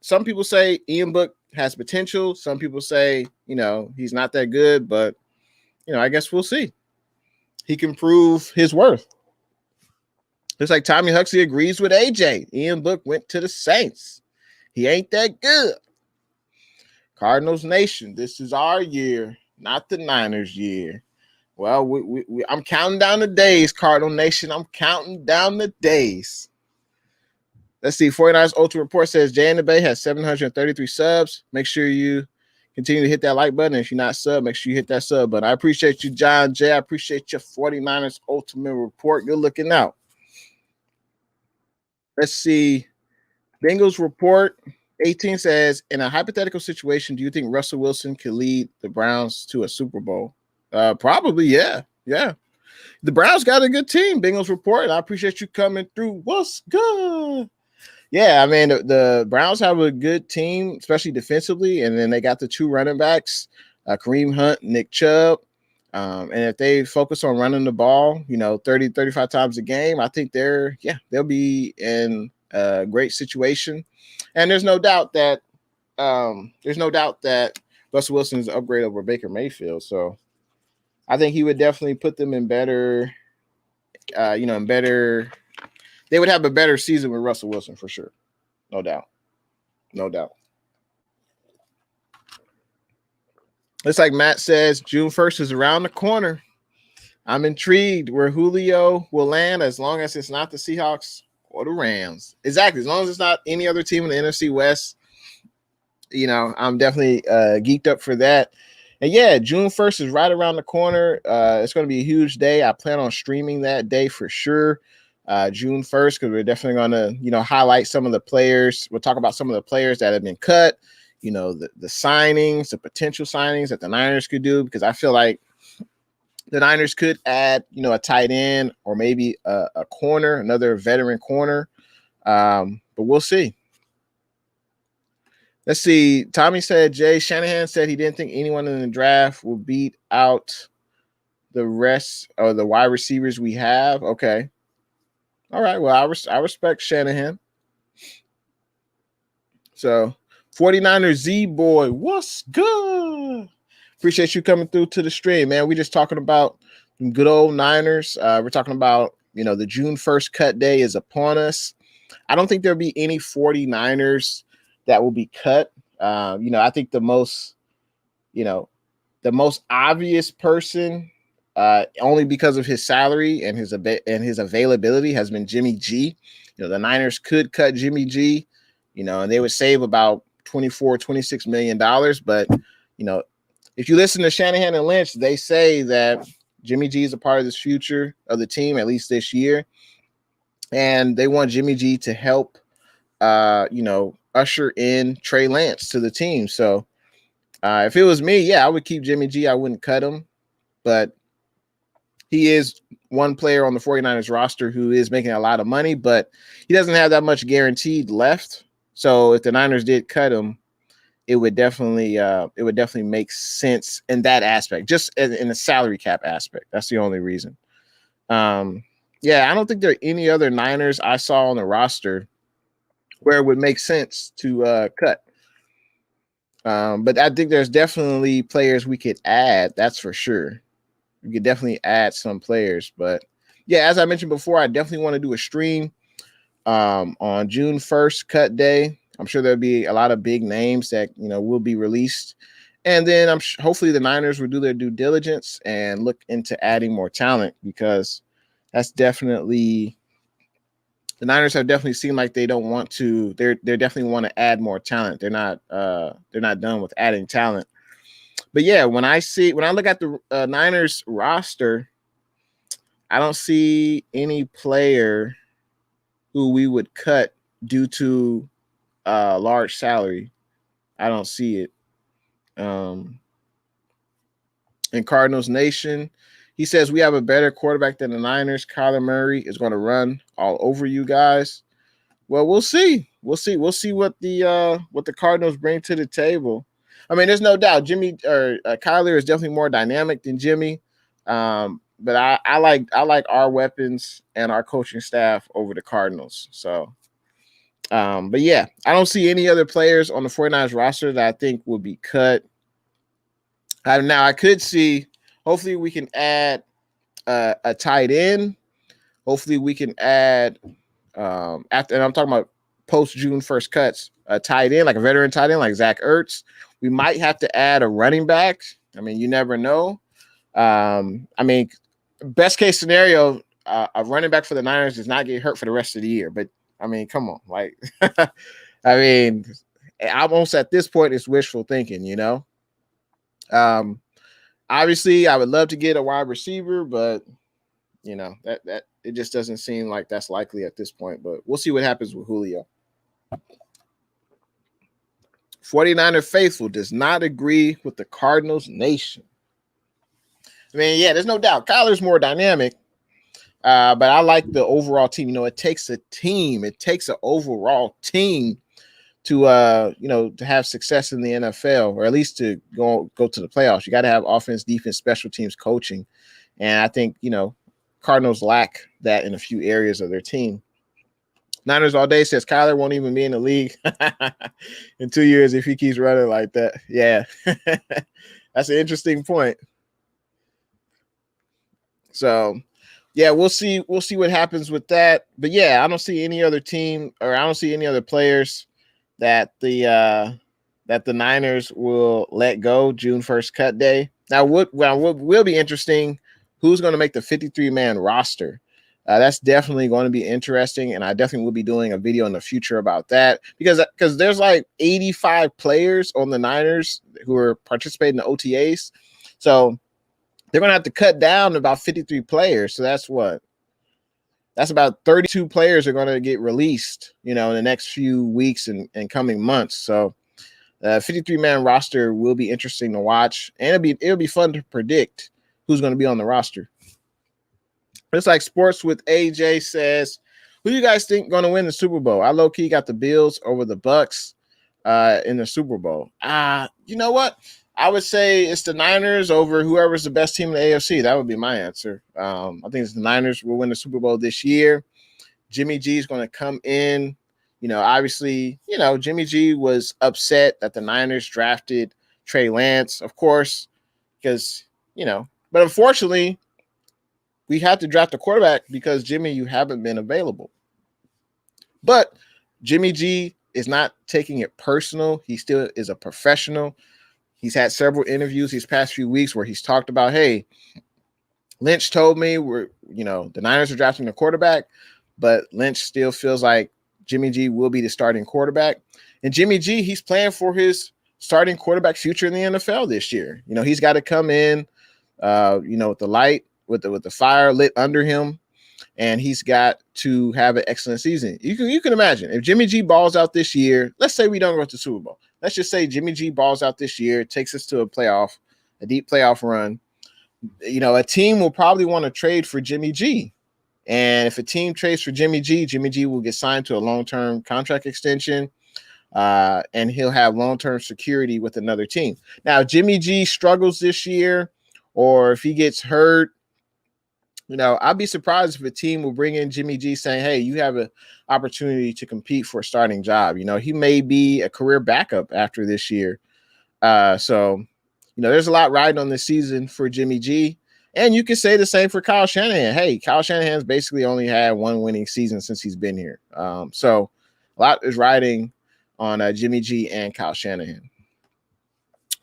some people say Ian Book has potential. Some people say, he's not that good, but I guess we'll see. He can prove his worth. Looks like Tommy Huxley agrees with AJ. Ian Book went to the Saints. He ain't that good. Cardinals Nation, this is our year, not the Niners' year. Well, I'm counting down the days, Cardinal Nation. I'm counting down the days. Let's see. 49ers Ultra Report says Jay and the Bay has 733 subs. Make sure you continue to hit that like button. If you're not sub, make sure you hit that sub button. I appreciate you, John Jay. I appreciate your 49ers Ultimate Report. Good looking out. Let's see. Bengals Report 18 says, in a hypothetical situation, do you think Russell Wilson could lead the Browns to a Super Bowl? Probably, yeah. Yeah. The Browns got a good team, Bengals Report, and I appreciate you coming through. What's good? Yeah, I mean, the Browns have a good team, especially defensively, and then they got the 2 running backs, Kareem Hunt, Nick Chubb. And if they focus on running the ball, 30, 35 times a game, I think they'll be in a great situation. And there's no doubt that Russell Wilson is an upgrade over Baker Mayfield. So I think he would definitely put them in better, they would have a better season with Russell Wilson for sure. No doubt. No doubt. Looks like Matt says June 1st is around the corner. I'm intrigued where Julio will land as long as it's not the Seahawks or the Rams. Exactly. As long as it's not any other team in the NFC West, I'm definitely geeked up for that. And yeah, June 1st is right around the corner. It's going to be a huge day. I plan on streaming that day for sure. June 1st, because we're definitely going to, highlight some of the players. We'll talk about some of the players that have been cut, the signings, the potential signings that the Niners could do, because I feel like the Niners could add, a tight end or maybe a corner, another veteran corner. But we'll see. Let's see. Tommy said, Jay Shanahan said he didn't think anyone in the draft will beat out the rest of the wide receivers we have. Okay. All right. Well, I respect Shanahan. So 49ers Z-Boy, what's good? Appreciate you coming through to the stream, man. We're just talking about good old Niners. We're talking about, the June 1st cut day is upon us. I don't think there'll be any 49ers that will be cut. I think the most obvious person, only because of his salary and his availability, has been Jimmy G. The Niners could cut Jimmy G, and they would save about $26 million. But, if you listen to Shanahan and Lynch, they say that Jimmy G is a part of this future of the team, at least this year. And they want Jimmy G to help, usher in Trey Lance to the team. So if it was me, I would keep Jimmy G. I wouldn't cut him. But he is one player on the 49ers roster who is making a lot of money, but he doesn't have that much guaranteed left. So if the Niners did cut him, it would definitely make sense in that aspect, just in the salary cap aspect. That's the only reason. I don't think there are any other Niners I saw on the roster where it would make sense to cut. But I think there's definitely players we could add. That's for sure. We could definitely add some players. But yeah, as I mentioned before, I definitely want to do a stream on June 1st cut day. I'm sure there'll be a lot of big names that, will be released. And then hopefully the Niners will do their due diligence and look into adding more talent, because that's definitely, the Niners have definitely seemed like they don't want to. They definitely want to add more talent. They're not done with adding talent. But yeah, when I look at the Niners roster, I don't see any player who we would cut due to large salary. I don't see it. In Cardinals Nation, he says we have a better quarterback than the Niners. Kyler Murray is going to run all over you guys. Well, we'll see. We'll see what the Cardinals bring to the table. I mean, there's no doubt Kyler is definitely more dynamic than Jimmy. But I like our weapons and our coaching staff over the Cardinals. So, but yeah, I don't see any other players on the 49ers roster that I think will be cut. Now I could see, hopefully we can add a tight end. Hopefully we can add after, and I'm talking about post June 1st cuts, a tight end, like a veteran tight end, like Zach Ertz. We might have to add a running back. I mean, you never know. I mean, best case scenario, a running back for the Niners does not get hurt for the rest of the year. But I mean, come on, like, I mean, almost at this point, it's wishful thinking, you know. Obviously, I would love to get a wide receiver, but you know that it just doesn't seem like that's likely at this point. But we'll see what happens with Julio. 49er faithful does not agree with the Cardinals nation. I mean, yeah, there's no doubt Kyler's more dynamic, but I like the overall team. You know, it takes a team. It takes an overall team to to have success in the NFL, or at least to go to the playoffs. You got to have offense, defense, special teams, coaching, and I think Cardinals lack that in a few areas of their team. Niners all day says Kyler won't even be in the league in 2 years if he keeps running like that. Yeah, that's an interesting point. So, yeah, we'll see. We'll see what happens with that. But yeah, I don't see any other team, or I don't see any other players that the Niners will let go June 1st cut day. Now, what will be interesting, who's going to make the 53-man roster? That's definitely going to be interesting, and I definitely will be doing a video in the future about that because there's like 85 players on the Niners who are participating in the OTAs. So they're going to have to cut down to about 53 players. So that's about 32 players are going to get released, in the next few weeks and coming months. So 53-man roster will be interesting to watch, and it'll be fun to predict who's going to be on the roster. It's like Sports with AJ says, who do you guys think going to win the Super Bowl? I low-key got the Bills over the Bucks in the Super Bowl. You know what? I would say it's the Niners over whoever's the best team in the AFC. That would be my answer. I think it's the Niners will win the Super Bowl this year. Jimmy G is going to come in. Obviously, Jimmy G was upset that the Niners drafted Trey Lance, of course, because, but unfortunately, we had to draft a quarterback because, Jimmy, you haven't been available. But Jimmy G is not taking it personal. He still is a professional. He's had several interviews these past few weeks where he's talked about, hey, Lynch told me the Niners are drafting a quarterback, but Lynch still feels like Jimmy G will be the starting quarterback. And Jimmy G, he's playing for his starting quarterback future in the NFL this year. He's got to come in, with the light, with the fire lit under him, and he's got to have an excellent season. You can imagine if Jimmy G balls out this year. Let's say we don't go to the Super Bowl. Let's just say Jimmy G balls out this year, takes us to a deep playoff run. A team will probably want to trade for Jimmy G. And if a team trades for Jimmy G will get signed to a long-term contract extension, and he'll have long-term security with another team. Now, Jimmy G struggles this year, or if he gets hurt, I'd be surprised if a team will bring in Jimmy G saying, hey, you have an opportunity to compete for a starting job. He may be a career backup after this year. So there's a lot riding on this season for Jimmy G. And you can say the same for Kyle Shanahan. Hey, Kyle Shanahan's basically only had one winning season since he's been here. So a lot is riding on Jimmy G and Kyle Shanahan.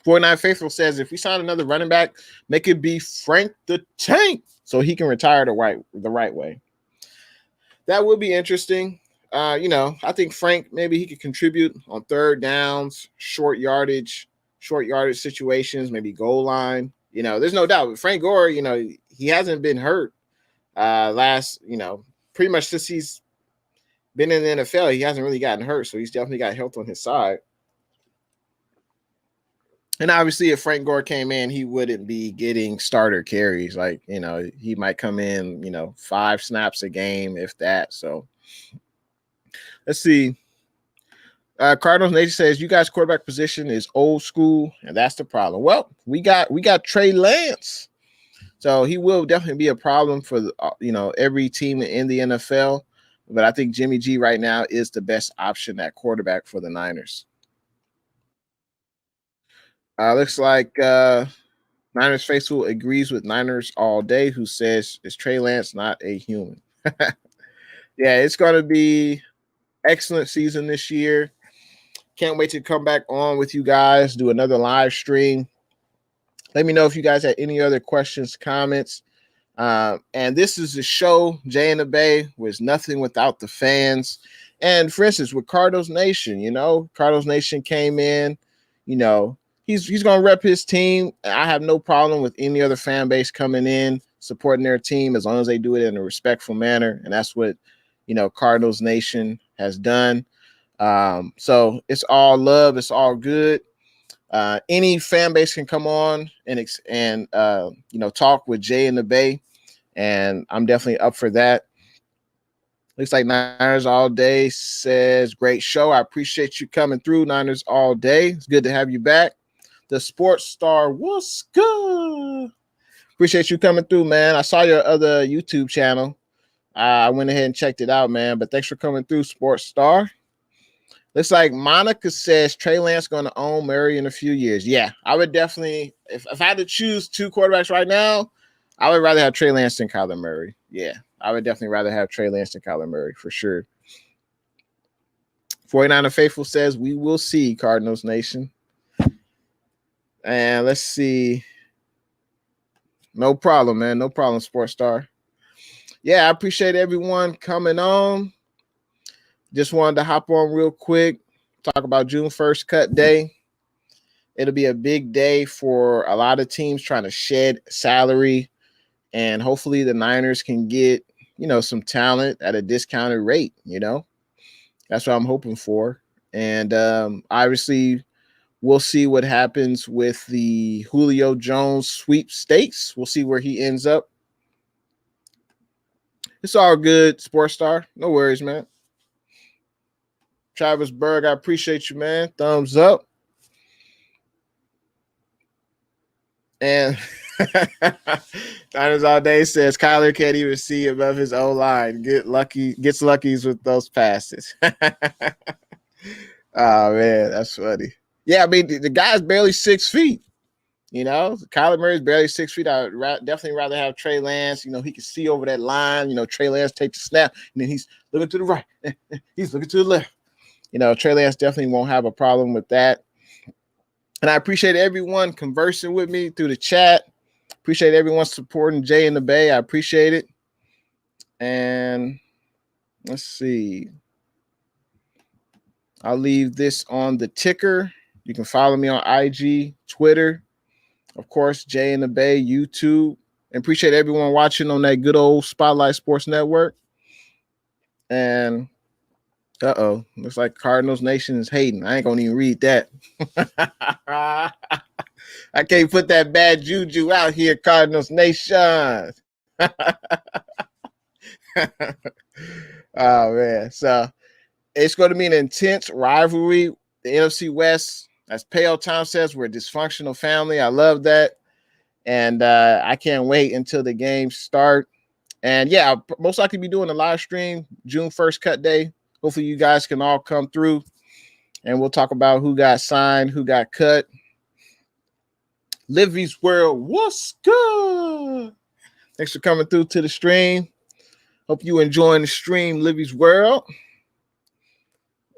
49 Faithful says, if we sign another running back, make it be Frank the Tank so he can retire the right way. That would be interesting. I think Frank, maybe he could contribute on third downs, short yardage situations, maybe goal line. There's no doubt. Frank Gore, he hasn't been hurt pretty much since he's been in the NFL. He hasn't really gotten hurt, so he's definitely got health on his side. And obviously, if Frank Gore came in, he wouldn't be getting starter carries. Like, he might come in, 5 snaps a game, if that. So let's see. Cardinals Nation says you guys' quarterback position is old school, and that's the problem. Well, we got Trey Lance, so he will definitely be a problem for every team in the NFL. But I think Jimmy G right now is the best option at quarterback for the Niners. Looks like Niners faithful agrees with Niners all day, who says is Trey Lance not a human? Yeah, it's going to be excellent season this year. Can't wait to come back on with you guys, do another live stream. Let me know if you guys had any other questions, comments. And this is a show, Jay and the Bay, was nothing without the fans. And for instance, with Cardinals Nation, Cardinals Nation came in, he's going to rep his team. I have no problem with any other fan base coming in, supporting their team, as long as they do it in a respectful manner. And that's what, Cardinals Nation has done. So it's all love. It's all good. Any fan base can come on and talk with Jay and the Bay, and I'm definitely up for that. Looks like Niners All Day says, great show. I appreciate you coming through, Niners All Day. It's good to have you back. The Sports Star, what's good? Appreciate you coming through, man. I saw your other YouTube channel. I went ahead and checked it out, man. But thanks for coming through, Sports Star. Looks like Monica says Trey Lance going to own Murray in a few years. Yeah, I would definitely, if I had to choose two quarterbacks right now, I would rather have Trey Lance than Kyler Murray. Yeah, I would definitely rather have Trey Lance than Kyler Murray for sure. 49er Faithful says, we will see, Cardinals Nation. And let's see. No problem, man. No problem, Sports Star. Yeah, I appreciate everyone coming on. Just wanted to hop on real quick, talk about June 1st cut day. It'll be a big day for a lot of teams trying to shed salary, and hopefully the Niners can get, some talent at a discounted rate. That's what I'm hoping for. And obviously we'll see what happens with the Julio Jones sweepstakes. We'll see where he ends up. It's all good, Sports Star. No worries, man. Travis Berg, I appreciate you, man. Thumbs up. And Niners All Day says Kyler can't even see above his O-line. Gets luckies with those passes. Oh, man, that's funny. Yeah, I mean, the guy's barely 6 feet. Kyler Murray's barely 6 feet. I'd definitely rather have Trey Lance. He can see over that line. Trey Lance take the snap, and then he's looking to the right. He's looking to the left. Trey Lance definitely won't have a problem with that. And I appreciate everyone conversing with me through the chat. Appreciate everyone supporting Jay and the Bay. I appreciate it. And let's see. I'll leave this on the ticker. You can follow me on IG, Twitter, of course, Jay and the Bay, YouTube. And appreciate everyone watching on that good old Spotlight Sports Network. And looks like Cardinals Nation is hating. I ain't gonna even read that. I can't put that bad juju out here, Cardinals Nation. Oh, man. So it's going to be an intense rivalry. The NFC West, as Pale Tom says, we're a dysfunctional family. I love that. And I can't wait until the games start. And yeah, I'll most likely be doing a live stream June 1st cut day. Hopefully you guys can all come through and we'll talk about who got signed, who got cut. Livy's World, what's good? Thanks for coming through to the stream. Hope you enjoying the stream, Livy's World.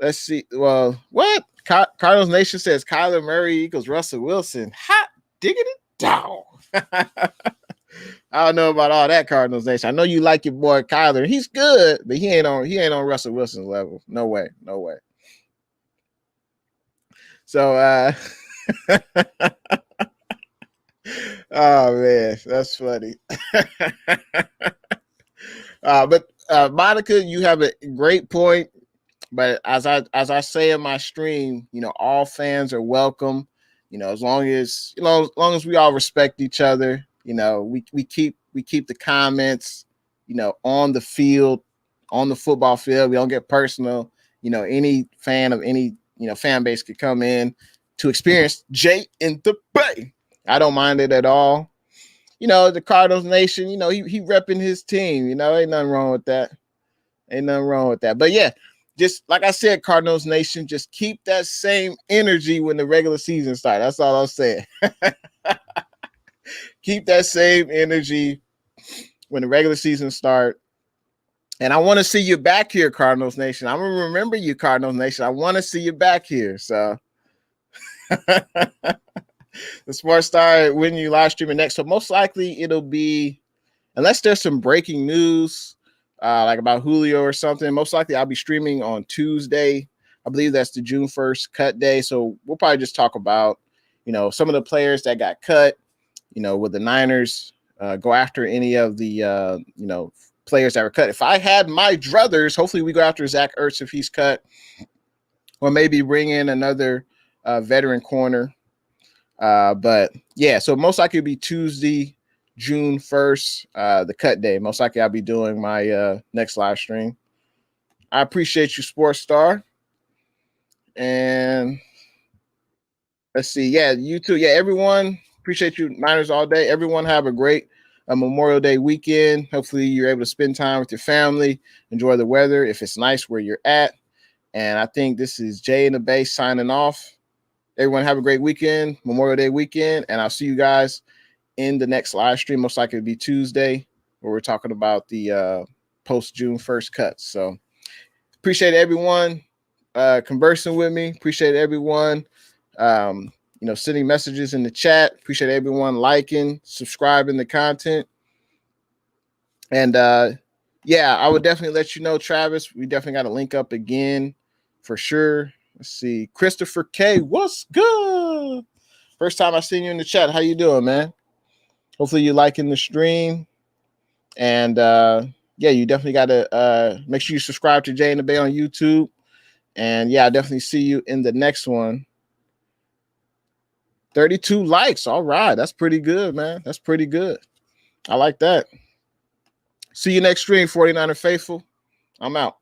Let's see. Well, what? Cardinals Nation says Kyler Murray equals Russell Wilson. Hot diggity down. I don't know about all that, Cardinals Nation. I know you like your boy Kyler. He's good, but he ain't on Russell Wilson's level. No way. So oh man, that's funny. But Monica, you have a great point. But as I say in my stream, all fans are welcome. As long as we all respect each other. We keep the comments, on the field, on the football field. We don't get personal. Any fan of any fan base could come in to experience Jay in the Bay. I don't mind it at all. The Cardinals Nation, he repping his team. Ain't nothing wrong with that. But yeah, just like I said, Cardinals Nation, just keep that same energy when the regular season starts. That's all I'm saying. Keep that same energy when the regular season starts. And I want to see you back here, Cardinals Nation. I'm going to remember you, Cardinals Nation. I want to see you back here. So the Sports Star, when you live streaming next. So most likely it'll be, unless there's some breaking news, like about Julio or something, most likely I'll be streaming on Tuesday. I believe that's the June 1st cut day. So we'll probably just talk about, some of the players that got cut, with the Niners go after any of the, players that were cut. If I had my druthers, hopefully we go after Zach Ertz if he's cut, or maybe bring in another veteran corner. But yeah, so most likely it'll be Tuesday, June 1st, the cut day. Most likely I'll be doing my next live stream. I appreciate you, Sports Star. And let's see. Yeah, you too. Yeah, everyone, appreciate you, Niners all day. Everyone have a great Memorial Day weekend. Hopefully you're able to spend time with your family, enjoy the weather if it's nice where you're at. And I think this is Jay in the Bay signing off. Everyone have a great weekend, Memorial Day weekend, and I'll see you guys in the next live stream. Most likely it'll be Tuesday, where we're talking about the post June 1st cuts. So appreciate everyone conversing with me. Appreciate everyone sending messages in the chat. Appreciate everyone liking, subscribing to content. And I would definitely let you know, Travis, we definitely got to link up again for sure. Let's see. Christopher K, what's good? First time I seen you in the chat. How you doing, man? Hopefully you're liking the stream. And you definitely got to make sure you subscribe to Jay in the Bay on YouTube. And I definitely see you in the next one. 32 likes. All right. That's pretty good, man. That's pretty good. I like that. See you next stream, 49er Faithful. I'm out.